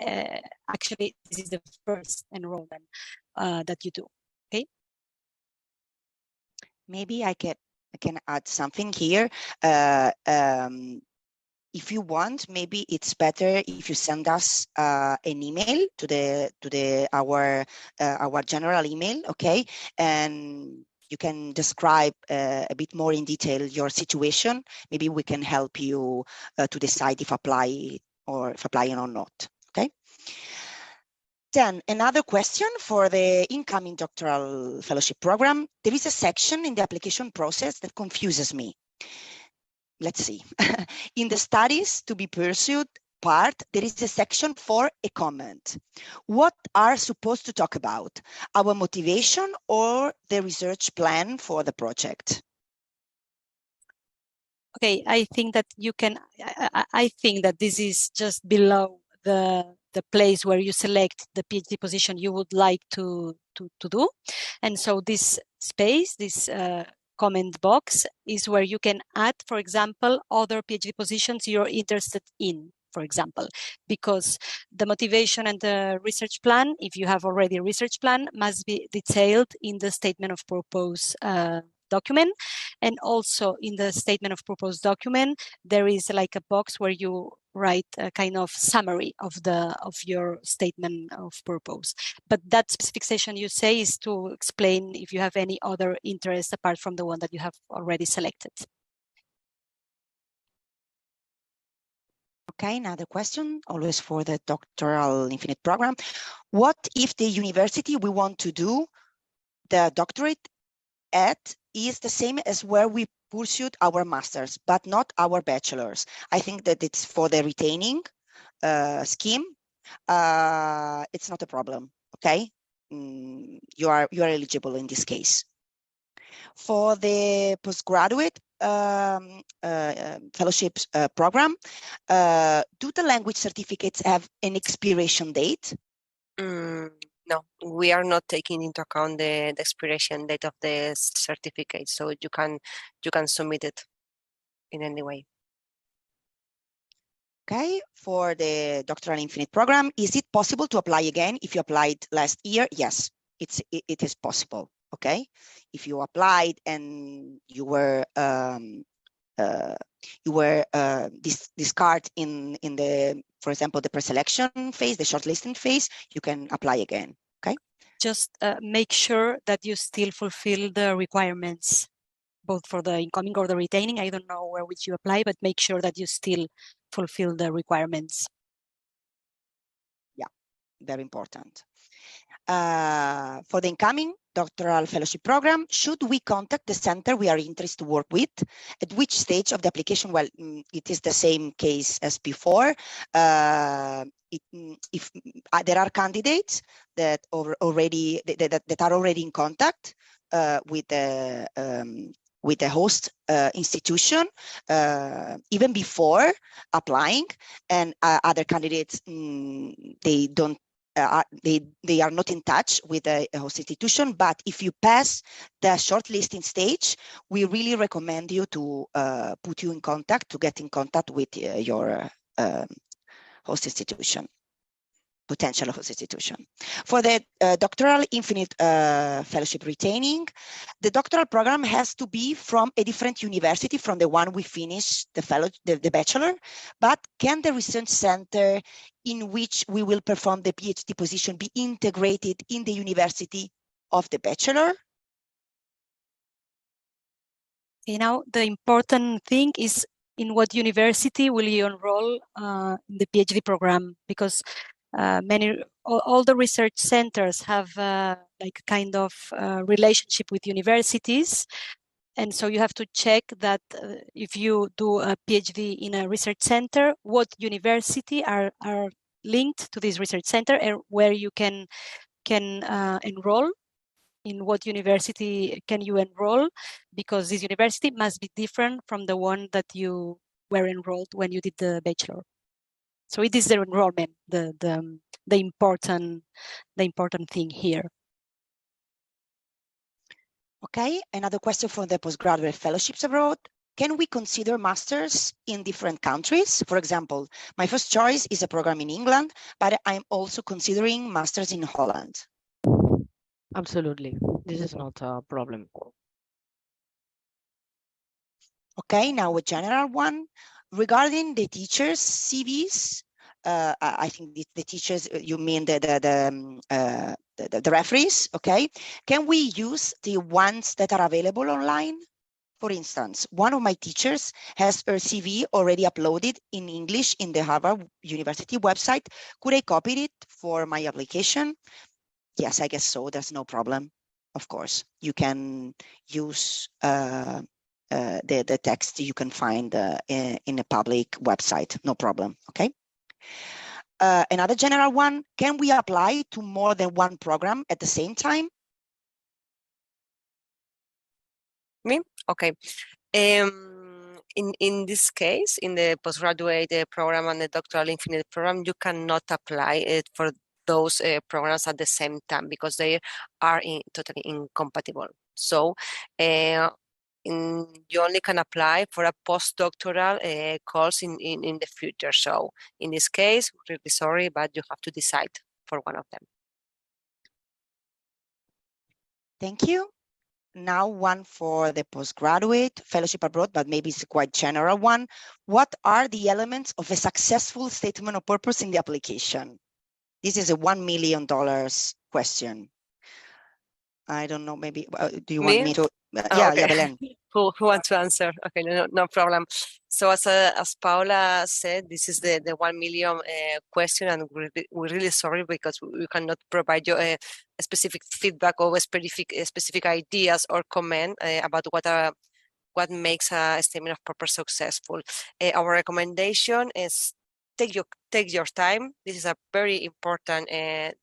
actually this is the first enrollment that you do. Okay. Maybe I can add something here. If you want, maybe it's better if you send us an email to our general email, okay? And you can describe a bit more in detail your situation. Maybe we can help you to decide if applying or not, okay? Then another question for the incoming doctoral fellowship program. There is a section in the application process that confuses me. Let's see. In the studies to be pursued part, there is a section for a comment. What are supposed to talk about? Our motivation or the research plan for the project? Okay, I think that you can, I think that this is just below the place where you select the PhD position you would like to do. And so this space, this comment box is where you can add, for example, other PhD positions you're interested in, for example, because the motivation and the research plan, if you have already a research plan, must be detailed in the statement of purpose document. And also in the statement of purpose document, there is like a box where you write a kind of summary of your statement of purpose. But that specific section you say is to explain if you have any other interest apart from the one that you have already selected. Okay, another question, always for the Doctoral Infinite program. What if the university we want to do the doctorate at is the same as where we pursued our masters, but not our bachelors? I think that it's for the retaining scheme. It's not a problem, okay? You are eligible in this case. For the postgraduate fellowships program, do the language certificates have an expiration date? No, we are not taking into account the expiration date of the certificate, so you can submit it in any way. Okay, for the Doctoral Infinite program, is it possible to apply again if you applied last year? Yes, it is possible. Okay, if you applied and you were discarded in the, for example, the pre-selection phase, the shortlisting phase, you can apply again. Okay. Just make sure that you still fulfill the requirements, both for the incoming or the retaining. I don't know where which you apply, but make sure that you still fulfill the requirements. Yeah, very important. For the incoming doctoral fellowship program, should we contact the center we are interested to work with? At which stage of the application? Well, it is the same case as before. If there are candidates that are already in contact with the host institution even before applying, and other candidates they don't. They are not in touch with the host institution, but if you pass the shortlisting stage, we really recommend you to get in contact with your host institution, potential host institution. For the doctoral infinite fellowship retaining, the doctoral program has to be from a different university from the one we finished the bachelor, but can the research center in which we will perform the PhD position be integrated in the university of the bachelor? You know, the important thing is in what university will you enroll in the PhD program, because all the research centers have like kind of relationship with universities. And so you have to check that if you do a PhD in a research center, what university are linked to this research center, and where you can enroll, in what university can you enroll, because this university must be different from the one that you were enrolled when you did the bachelor. So it is the enrollment, the important thing here. Okay, another question for the postgraduate fellowships abroad. Can we consider masters in different countries? For example, my first choice is a program in England, but I'm also considering masters in Holland. Absolutely. This is not a problem. Okay, now a general one. Regarding the teachers' CVs, I think the teachers, you mean the referees, okay? Can we use the ones that are available online? For instance, one of my teachers has her CV already uploaded in English in the Harvard University website. Could I copy it for my application? Yes, I guess so. There's no problem. Of course, you can use the text you can find in a public website. No problem. Okay. Another general one, can we apply to more than one program at the same time? Me? Okay. In this case, in the postgraduate program and the doctoral infinite program, you cannot apply it for those programs at the same time because they are totally incompatible. So you only can apply for a postdoctoral course in the future. So in this case, really sorry, but you have to decide for one of them. Thank you. Now one for the postgraduate fellowship abroad, but maybe it's a quite general one. What are the elements of a successful statement of purpose in the application? This is a $1 million question. I don't know, maybe, do you want me to? Yeah, okay. Belén. Who wants to answer? Okay, no problem. So as Paula said, this is the 1 million question, and we're really sorry because we cannot provide you a specific feedback or specific ideas or comment about what makes a statement of purpose successful. Our recommendation is take your time. This is a very important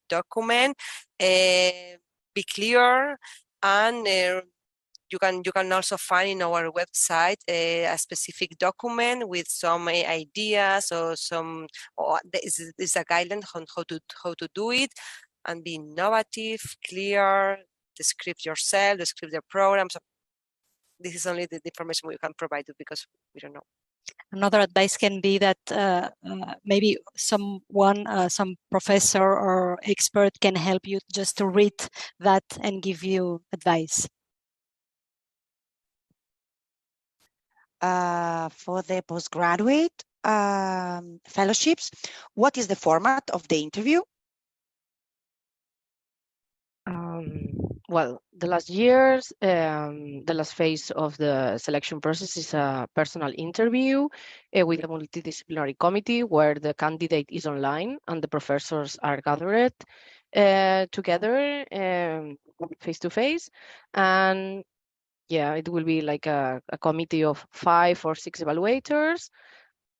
document. Be clear, and you can also find in our website a specific document with some ideas or this is a guideline on how to do it, and be innovative, clear, describe yourself, describe the program. So this is only the information we can provide you because we don't know. Another advice can be that maybe some professor or expert can help you just to read that and give you advice. For the postgraduate fellowships, what is the format of the interview? well, the last years, the last phase of the selection process is a personal interview with a multidisciplinary committee where the candidate is online and the professors are gathered together face to face. And yeah, it will be like a committee of 5 or 6 evaluators,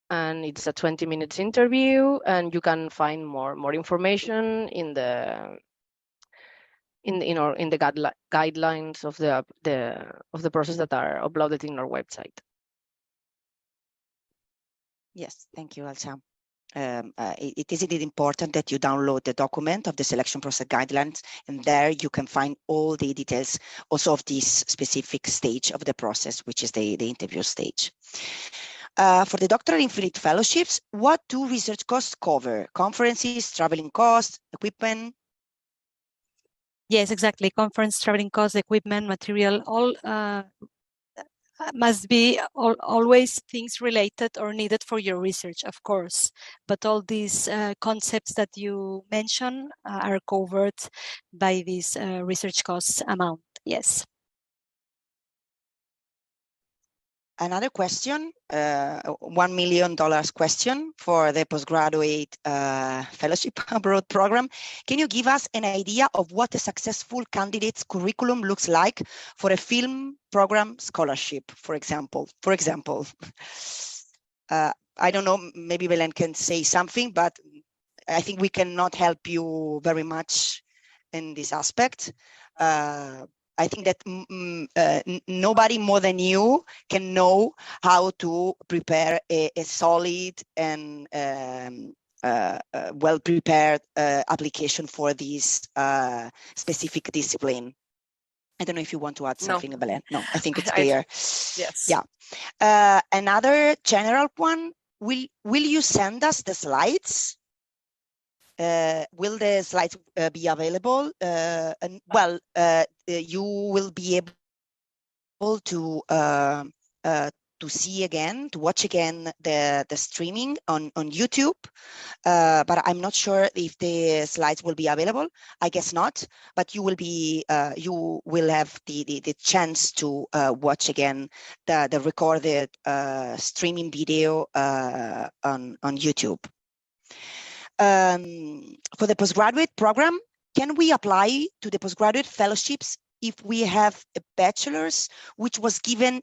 and it's a 20 minutes interview, and you can find more information in the guidelines of the process that are uploaded in our website. Yes, thank you, Elsa. It is indeed important that you download the document of the selection process guidelines, and there you can find all the details also of this specific stage of the process, which is the interview stage. For the Doctoral Infinite Fellowships, what do research costs cover? Conferences, traveling costs, equipment? Yes, exactly. Conference, traveling costs, equipment, material, all must be always things related or needed for your research, of course. But all these concepts that you mentioned are covered by this research costs amount. Yes. Another question, $1 million question for the postgraduate fellowship abroad program. Can you give us an idea of what a successful candidate's curriculum looks like for a film program scholarship, for example? I don't know, maybe Belen can say something, but I think we cannot help you very much in this aspect. I think that nobody more than you can know how to prepare a solid and well-prepared application for this specific discipline. I don't know if you want to add something, No. Belen. No, I think it's clear. Yes. Yeah. Another general one, will you send us the slides? Will the slides be available? You will be able to see again, to watch again the streaming on YouTube, but I'm not sure if the slides will be available. I guess not, but you will have the chance to watch again the recorded streaming video on YouTube. For the postgraduate program, can we apply to the postgraduate fellowships if we have a bachelor's which was given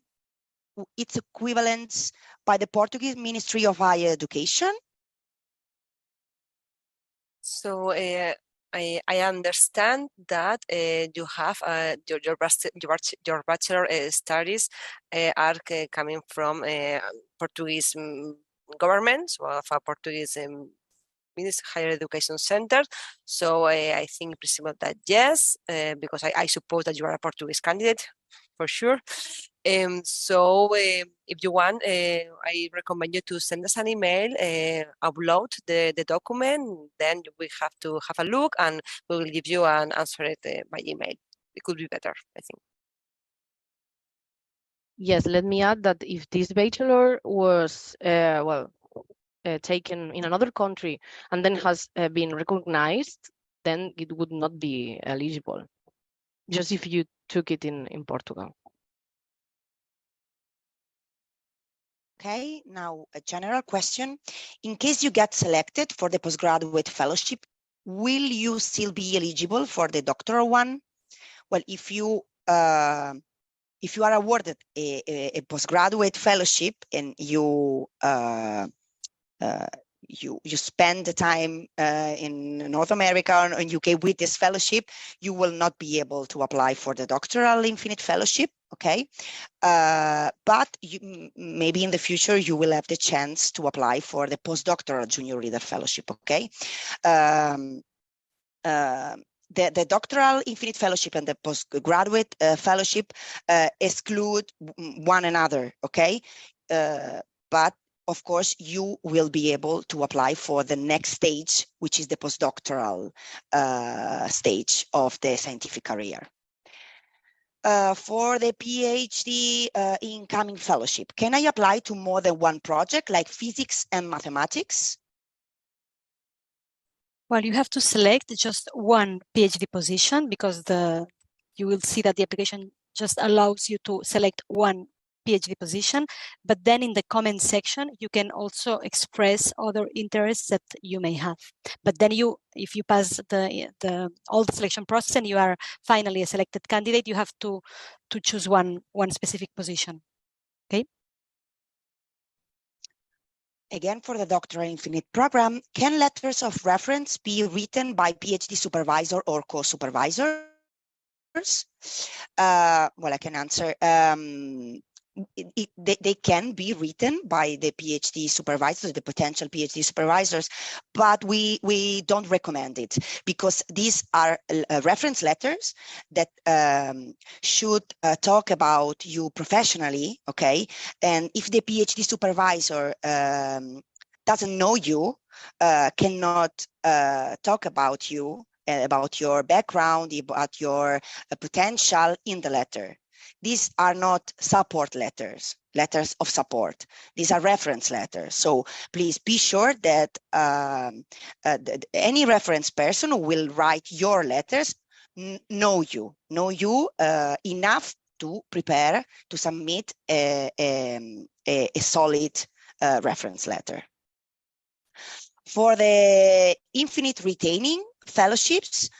its equivalence by the Portuguese Ministry of Higher Education? So I understand that you have your bachelor studies are coming from Portuguese government, so of a Portuguese higher education center. So I think in principle that yes, because I suppose that you are a Portuguese candidate for sure. So if you want, I recommend you to send us an email, upload the document, then we have to have a look and we will give you an answer by email. It could be better, I think. Yes, let me add that if this bachelor was taken in another country and then has been recognized, then it would not be eligible, just if you took it in Portugal. Okay, now a general question. In case you get selected for the postgraduate fellowship, will you still be eligible for the doctoral one? Well, if you are awarded a postgraduate fellowship and you spend the time in North America or in UK with this fellowship, you will not be able to apply for the Doctoral Infinite Fellowship, okay? But maybe in the future, you will have the chance to apply for the Postdoctoral Junior Reader Fellowship, okay? The Doctoral Infinite Fellowship and the Postgraduate Fellowship exclude one another, okay? But of course, you will be able to apply for the next stage, which is the postdoctoral stage of the scientific career. For the PhD incoming fellowship, can I apply to more than one project, like physics and mathematics? Well, you have to select just one PhD position because you will see that the application just allows you to select one PhD position, but then in the comment section, you can also express other interests that you may have. But then if you pass all the selection process and you are finally a selected candidate, you have to choose one specific position. Okay. Again, for the Doctoral Infinite program, can letters of reference be written by PhD supervisor or co-supervisors? Well, I can answer. They can be written by the PhD supervisors, the potential PhD supervisors, but we don't recommend it because these are reference letters that should talk about you professionally, okay? And if the PhD supervisor doesn't know you, cannot talk about you, about your background, about your potential in the letter. These are not support letters of support. These are reference letters. So please be sure that any reference person who will write your letters know you enough to prepare, to submit a solid reference letter. For the infinite retaining fellowships,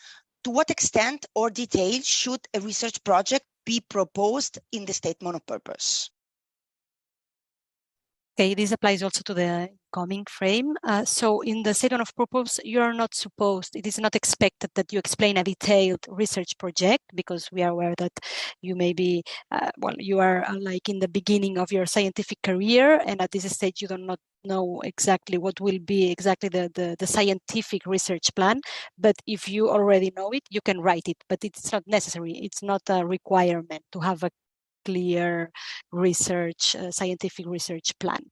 to what extent or detail should a research project be proposed in the statement of purpose? Okay, this applies also to the incoming frame. So in the statement of purpose, you are not supposed, it is not expected that you explain a detailed research project, because we are aware that you may be, well, you are like in the beginning of your scientific career, and at this stage you do not know exactly what will be exactly the scientific research plan. But if you already know it, you can write it, but it's not necessary. It's not a requirement to have a clear research, scientific research plan.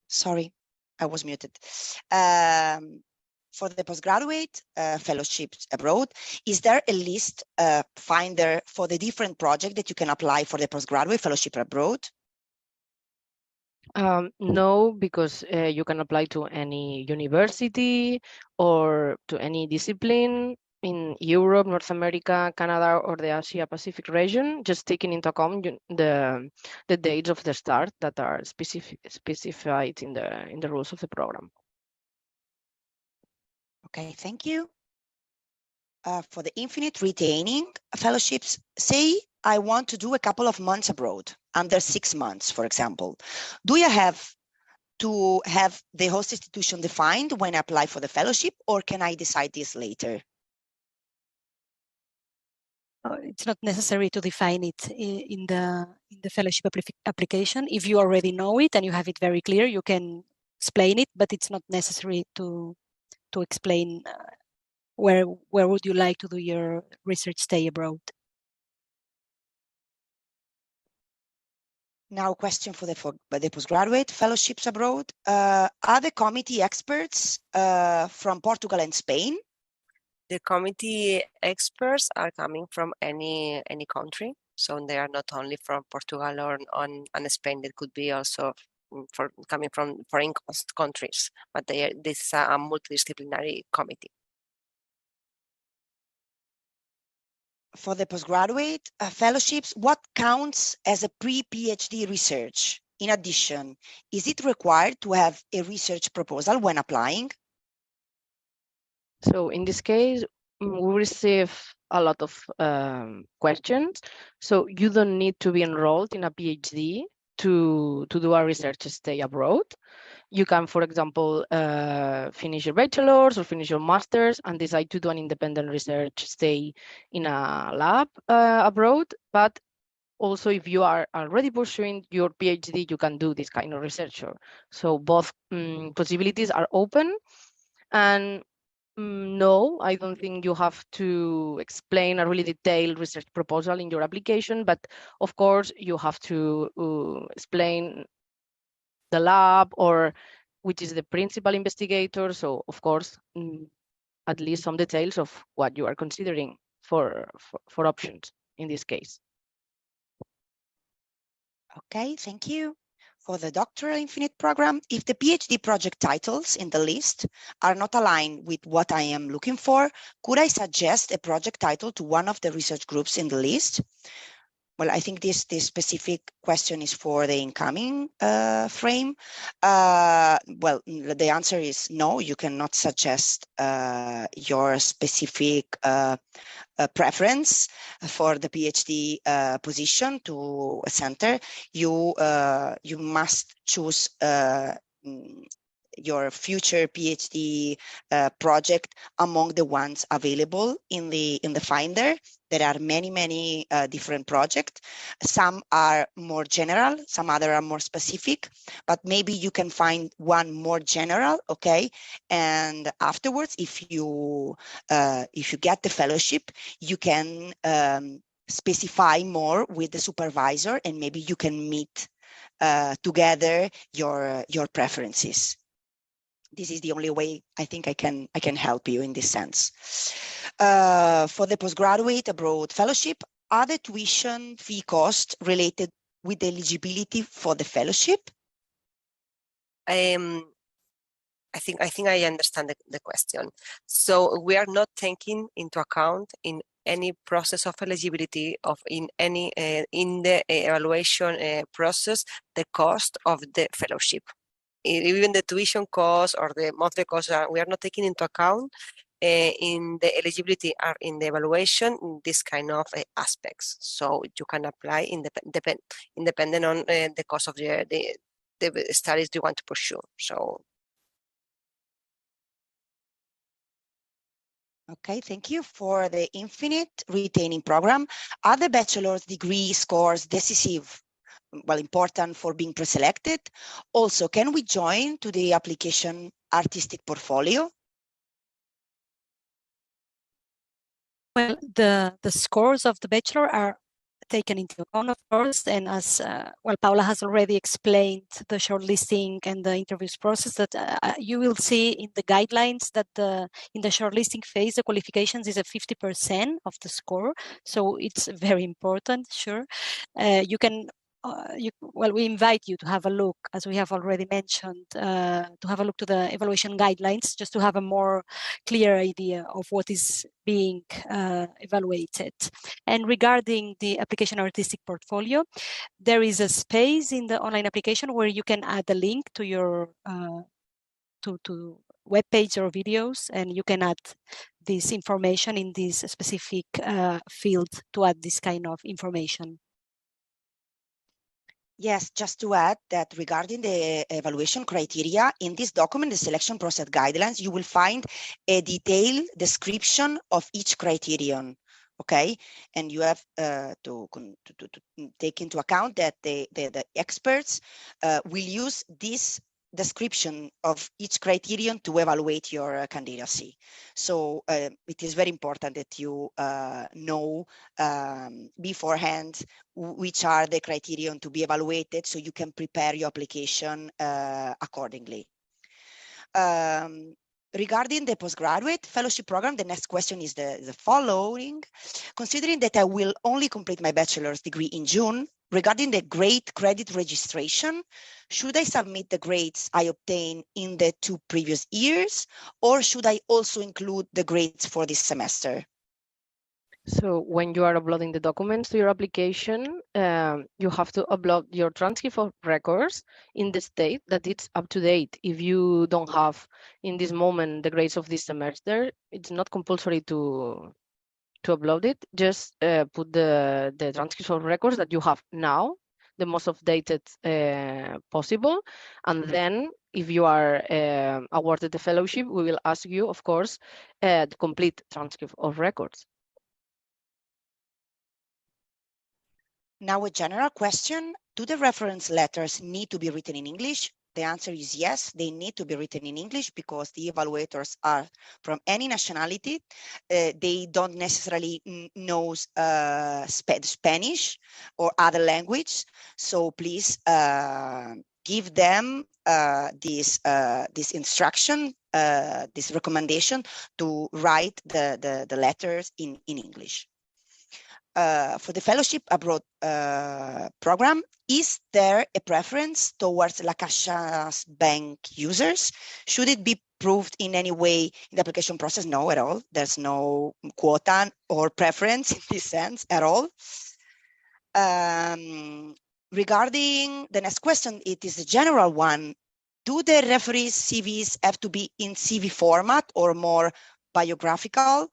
Sorry, I was muted. For the postgraduate fellowships abroad, is there a list finder for the different projects that you can apply for the postgraduate fellowship abroad? No, because you can apply to any university or to any discipline in Europe, North America, Canada, or the Asia Pacific region, just taking into account the dates of the start that are specified in the rules of the program. Okay, thank you. For the infinite retaining fellowships, say I want to do a couple of months abroad, under 6 months, for example. Do you have to have the host institution defined when I apply for the fellowship, or can I decide this later? It's not necessary to define it in the fellowship application. If you already know it and you have it very clear, you can explain it, but it's not necessary to explain where would you like to do your research stay abroad. Now, question for the postgraduate fellowships abroad. Are the committee experts from Portugal and Spain? The committee experts are coming from any country, so they are not only from Portugal or and Spain. It could be also coming from foreign countries, but this is a multidisciplinary committee. For the postgraduate fellowships, what counts as a pre-PhD research? In addition, is it required to have a research proposal when applying? So in this case, we receive a lot of questions. So you don't need to be enrolled in a PhD to do a research stay abroad. You can, for example, finish your bachelor's or finish your master's and decide to do an independent research stay in a lab abroad. But also, if you are already pursuing your PhD, you can do this kind of research. So both possibilities are open. And no, I don't think you have to explain a really detailed research proposal in your application, but of course you have to explain the lab or which is the principal investigator. So of course, at least some details of what you are considering for options. in this case. Okay, thank you. For the Doctoral Infinite program, if the PhD project titles in the list are not aligned with what I am looking for, could I suggest a project title to one of the research groups in the list? Well, I think this specific question is for the incoming frame. Well, the answer is no, you cannot suggest your specific preference for the PhD position to a center. You must choose your future PhD project among the ones available in the Finder. There are many different projects. Some are more general, some other are more specific, but maybe you can find one more general, okay? And afterwards, if you get the fellowship, you can specify more with the supervisor, and maybe you can meet together your preferences. This is the only way I think I can help you in this sense. For the postgraduate abroad fellowship, are the tuition fee costs related with the eligibility for the fellowship? I think I understand the question. So we are not taking into account in any process of eligibility in the evaluation process the cost of the fellowship. Even the tuition cost or the monthly cost, we are not taking into account in the eligibility or in the evaluation this kind of aspects. So you can apply independent on the cost of the studies you want to pursue. So. Okay, thank you. For the Infinite Retaining Program, are the bachelor's degree scores decisive? Well, important for being preselected? Also, can we join to the application artistic portfolio? Well, the scores of the bachelor are taken into account, of course, and as well, Paula has already explained the shortlisting and the interviews process, that you will see in the guidelines that in the shortlisting phase, the qualifications is a 50% of the score, so it's very important. Sure, you can. Well, we invite you to have a look, as we have already mentioned, to have a look to the evaluation guidelines, just to have a more clear idea of what is being evaluated. And regarding the application artistic portfolio, there is a space in the online application where you can add a link to your to web page or videos, and you can add this information in this specific field to add this kind of information. Yes, just to add that regarding the evaluation criteria, in this document, the selection process guidelines, you will find a detailed description of each criterion, okay? And you have to take into account that the experts will use this description of each criterion to evaluate your candidacy. So it is very important that you know beforehand which are the criterion to be evaluated, so you can prepare your application accordingly. Regarding the postgraduate fellowship program, the next question is the following. Considering that I will only complete my bachelor's degree in June, regarding the grade credit registration, should I submit the grades I obtained in the 2 previous years, or should I also include the grades for this semester? So when you are uploading the documents to your application, you have to upload your transcript of records in the state that it's up to date. If you don't have in this moment the grades of this semester, it's not compulsory to upload it. Just put the transcript of records that you have now, the most updated possible, and then if you are awarded the fellowship, we will ask you, of course, the complete transcript of records. Now a general question, do the reference letters need to be written in English? The answer is yes, they need to be written in English because the evaluators are from any nationality. They don't necessarily know Spanish or other language. So please give them this instruction, this recommendation to write the letters in English. for the fellowship abroad program, is there a preference towards La Caixa's bank users? Should it be proved in any way in the application process? No, at all. There's no quota or preference in this sense at all. Regarding the next question, it is a general one. Do the referees' CVs have to be in CV format or more biographical?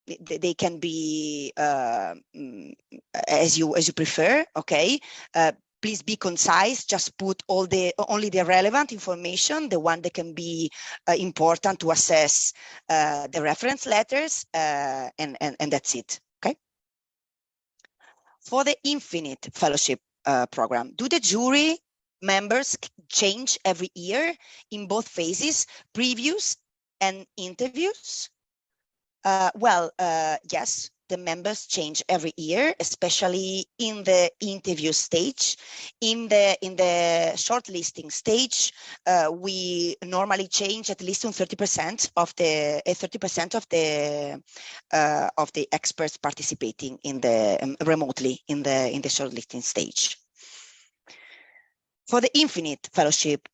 They can be as you prefer. Okay. Please be concise. Just put only the relevant information, the one that can be important to assess the reference letters, and that's it. Okay. For the Infinite Fellowship program, do the jury members change every year in both phases, previews and interviews? Yes, the members change every year, especially in the interview stage. In the shortlisting stage, we normally change at least 30% of the experts participating in the remotely in the shortlisting stage. For the Infinite Fellowship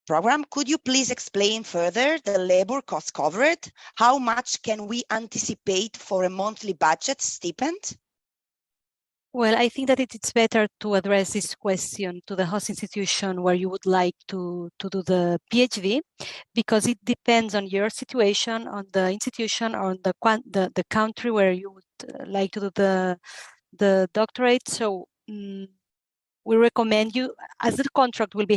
program, could you please explain further the labor cost covered? How much can we anticipate for a monthly budget stipend? Well, I think that it's better to address this question to the host institution where you would like to do the PhD, because it depends on your situation, on the institution, or on the country where you would like to do the doctorate. So we recommend you, as the contract will be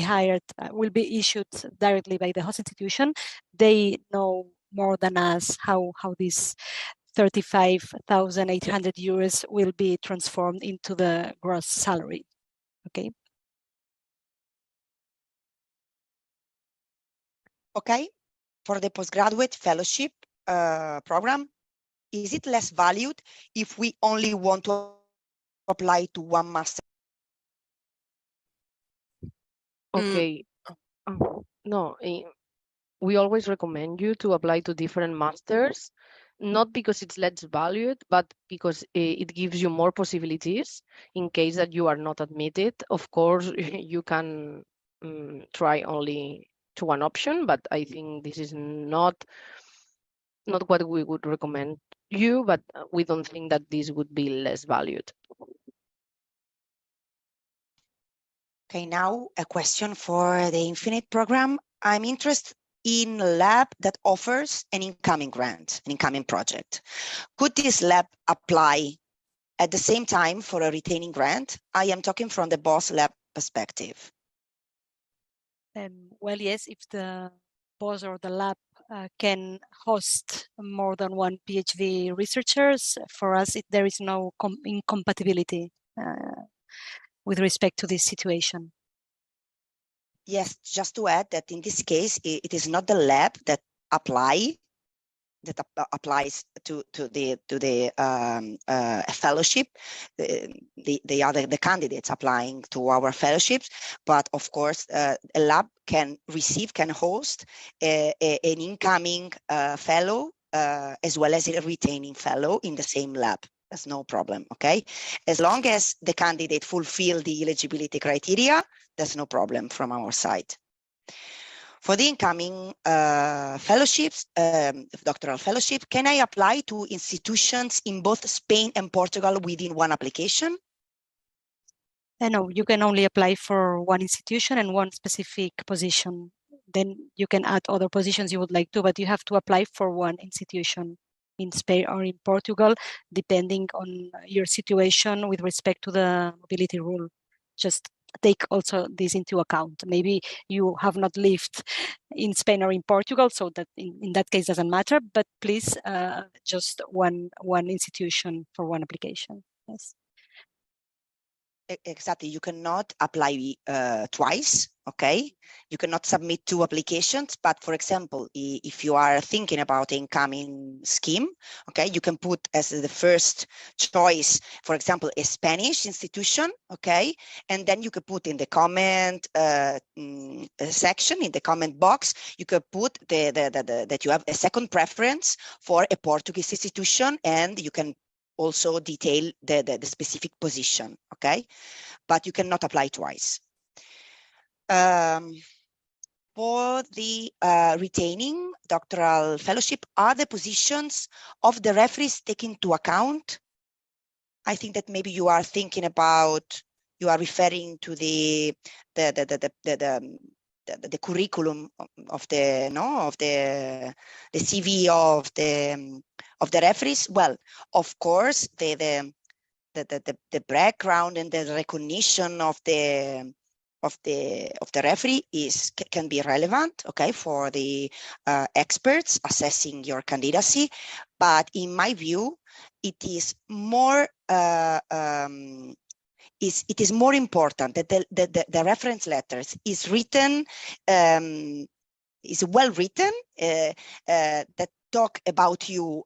issued directly by the host institution, they know more than us how this 35,800 euros will be transformed into the gross salary. Okay. Okay. For the postgraduate fellowship program, is it less valued if we only want to apply to one master? Okay. No, we always recommend you to apply to different masters, not because it's less valued, but because it gives you more possibilities in case that you are not admitted. Of course, you can try only to one option, but I think this is not what we would recommend you, but we don't think that this would be less valued. Okay, now a question for the Infinite program. I'm interested in a lab that offers an incoming grant, an incoming project. Could this lab apply at the same time for a retaining grant? I am talking from the BOSS lab perspective. Well, yes, if the BOSS or the lab can host more than one PhD researchers, for us, there is no incompatibility with respect to this situation. Yes, just to add that in this case, it is not the lab that applies to the fellowship. They are the candidates applying to our fellowships, but of course, a lab can host an incoming fellow as well as a retaining fellow in the same lab. That's no problem, okay? As long as the candidate fulfill the eligibility criteria, there's no problem from our side. For the incoming fellowships, doctoral fellowship, can I apply to institutions in both Spain and Portugal within one application? No, you can only apply for one institution and one specific position. Then you can add other positions you would like to, but you have to apply for one institution in Spain or in Portugal, depending on your situation with respect to the mobility rule. Just take also this into account. Maybe you have not lived in Spain or in Portugal, so that in that case doesn't matter, but please just one institution for one application. Yes. Exactly. You cannot apply twice, okay? You cannot submit 2 applications, but for example, if you are thinking about incoming scheme, okay, you can put as the first choice, for example, a Spanish institution, okay? And then you could put in the comment section, in the comment box, you could put that you have a second preference for a Portuguese institution, and you can also detail the specific position, okay? But you cannot apply twice. For the retaining doctoral fellowship, are the positions of the referees taken into account? I think that maybe you are thinking about, you are referring to the curriculum of the the CV of the referees. Well, of course, the background and the recognition of the referee can be relevant, okay, for the experts assessing your candidacy. But in my view, it is more it is more important that the reference letters is written, is well written, that talk about you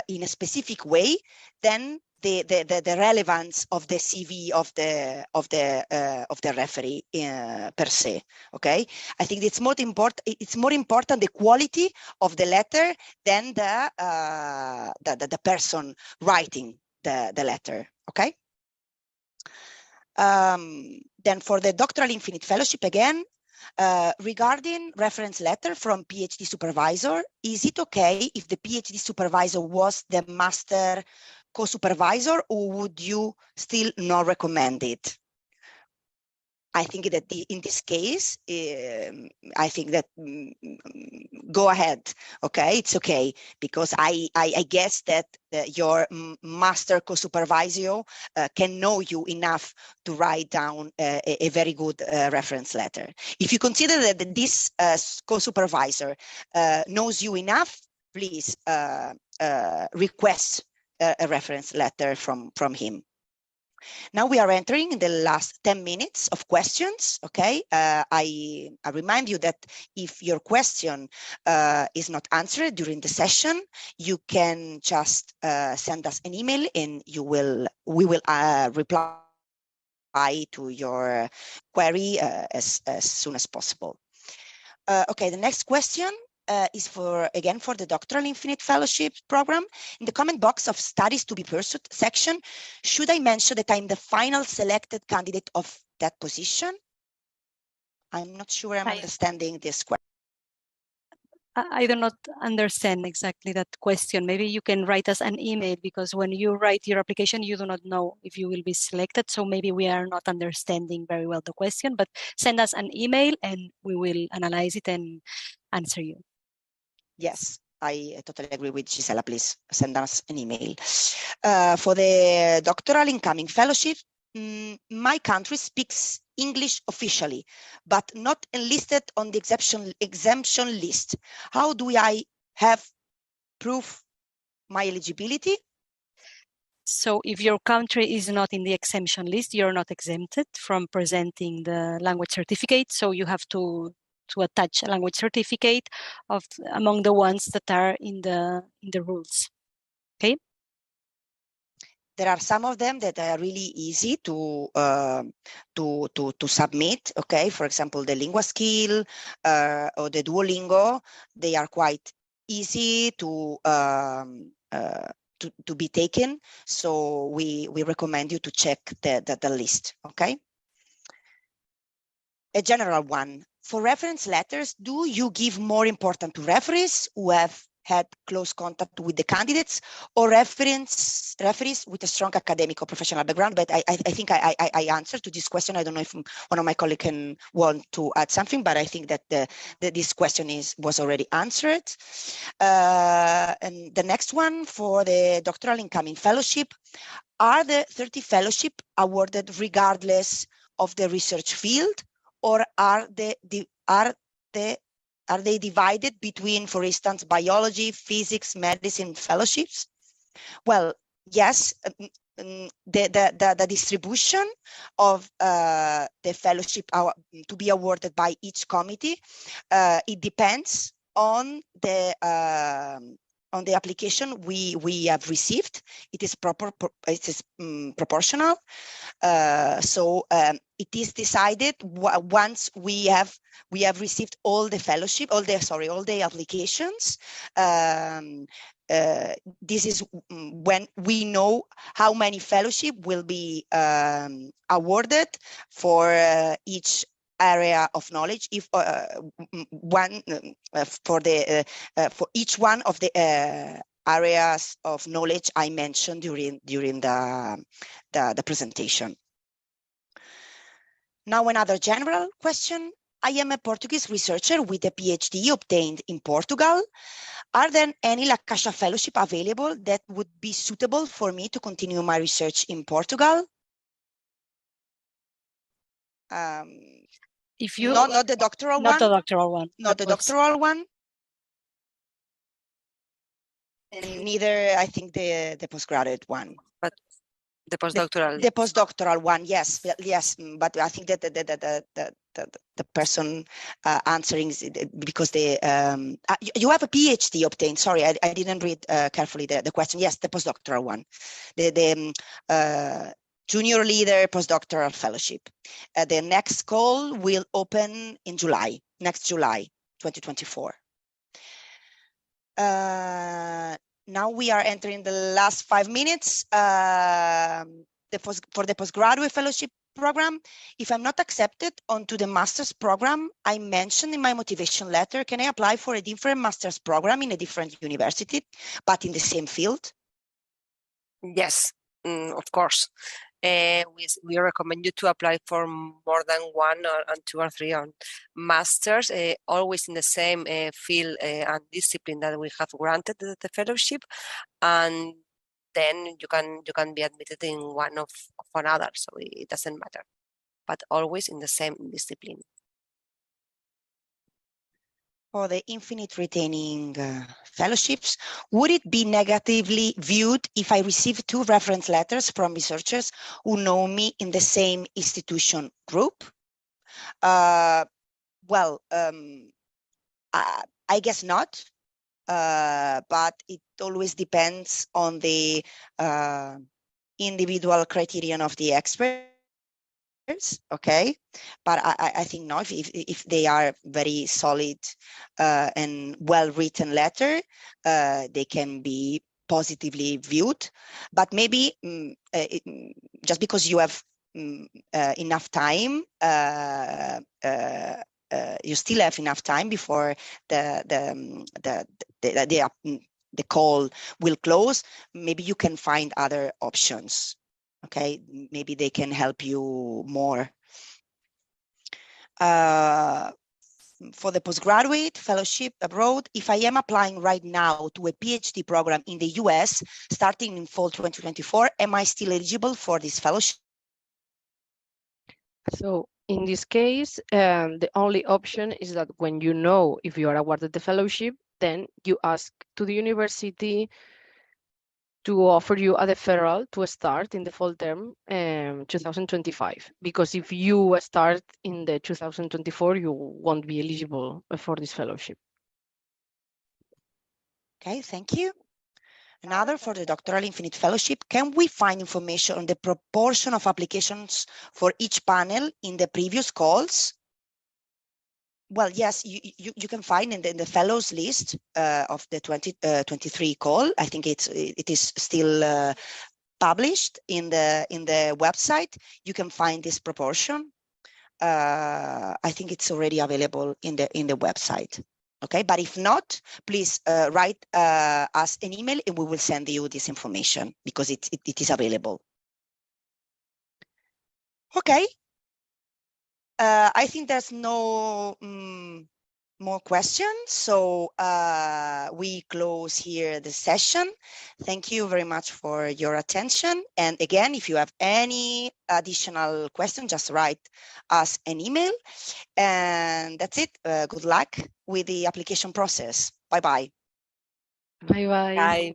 in a specific way, than the relevance of the CV of the referee per se. Okay, I think it's more important. It's more important the quality of the letter than the person writing the letter. Okay. Then for the Doctoral Infinite Fellowship again, regarding reference letter from PhD supervisor, is it okay if the PhD supervisor was the master co-supervisor, or would you still not recommend it? I think that in this case, I think that go ahead. Okay, it's okay, because I guess that your master co-supervisor can know you enough to write down a very good reference letter. If you consider that this co-supervisor knows you enough, please request a reference letter from him. Now we are entering in the last 10 minutes of questions, okay? I remind you that if your question is not answered during the session, you can just send us an email, and we will reply to your query as soon as possible. Okay, the next question is for the Doctoral Infinite Fellowship program. In the comment box of studies to be pursued section, should I mention that I'm the final selected candidate of that position? I'm not sure I'm understanding this question. I do not understand exactly that question. Maybe you can write us an email, because when you write your application, you do not know if you will be selected. So maybe we are not understanding very well the question, but send us an email and we will analyze it and answer you. Yes, I totally agree with Gisela. Please send us an email. For the Doctoral Incoming Fellowship, my country speaks English officially, but not enlisted on the exemption list. How do I have proof my eligibility? So if your country is not in the exemption list, you're not exempted from presenting the language certificate. So you have to attach a language certificate among the ones that are in the rules. Okay. There are some of them that are really easy to submit. Okay, for example, the Lingua Skill or the Duolingo, they are quite easy to be taken. So we recommend you to check the list. Okay. A general one. For reference letters, do you give more importance to referees who have had close contact with the candidates, or referees with a strong academic or professional background? But I think I answered to this question. I don't know if one of my colleagues can want to add something, but I think that this question was already answered. And the next one, for the Doctoral Incoming Fellowship, are the 30 fellowship awarded regardless of the research field, or are they divided between, for instance, biology, physics, medicine fellowships? Well, yes, the distribution of the fellowship to be awarded by each committee, it depends on the application we have received. It is proportional. So it is decided once we have received all the applications. This is when we know how many fellowship will be awarded for each area of knowledge. If for each one of the areas of knowledge I mentioned during the presentation. Now another general question. I am a Portuguese researcher with a PhD obtained in Portugal. Are there any La Caixa fellowship available that would be suitable for me to continue my research in Portugal? If you not the doctoral not one, the doctoral one, not the doctoral one, and neither I think the postgraduate one. But the postdoctoral. The postdoctoral one, yes, but I think that the person answering because you have a PhD obtained. Sorry, I didn't read carefully the question. Yes, the postdoctoral one, the junior leader postdoctoral fellowship. The next call will open in next July 2024. Now we are entering the last 5 minutes for the postgraduate fellowship program. If I'm not accepted onto the master's program I mentioned in my motivation letter, can I apply for a different master's program in a different university, but in the same field? Yes, of course. We recommend you to apply for more than one and 2 or 3 on masters, always in the same field and discipline that we have granted the fellowship, and then you can be admitted in one of another. So it doesn't matter, but always in the same discipline. For the infinite retaining fellowships, would it be negatively viewed if I receive 2 reference letters from researchers who know me in the same institution group? Well, I guess not, but it always depends on the individual criterion of the experts. Okay, but I think no, if they are very solid and well-written letter, they can be positively viewed. But maybe just because you have enough time, you still have enough time before the call will close. Maybe you can find other options. Okay, maybe they can help you more. For the postgraduate fellowship abroad, if I am applying right now to a PhD program in the US, starting in fall 2024, am I still eligible for this fellowship? So in this case, the only option is that when you know if you are awarded the fellowship, then you ask to the university to offer you a deferral to start in the fall term 2025, because if you start in the 2024, you won't be eligible for this fellowship. Okay, thank you. Another, for the Doctoral Infinite Fellowship, can we find information on the proportion of applications for each panel in the previous calls? Well, yes, you can find in the fellows list of the 2023 call. I think it is still published in the website. You can find this proportion. I think it's already available in the website. Okay, but if not, please write us an email and we will send you this information because it is available. Okay. I think there's no more questions, so we close here the session. Thank you very much for your attention. And again, if you have any additional questions, just write us an email. And that's it. Good luck with the application process. Bye-bye. Bye-bye. Bye.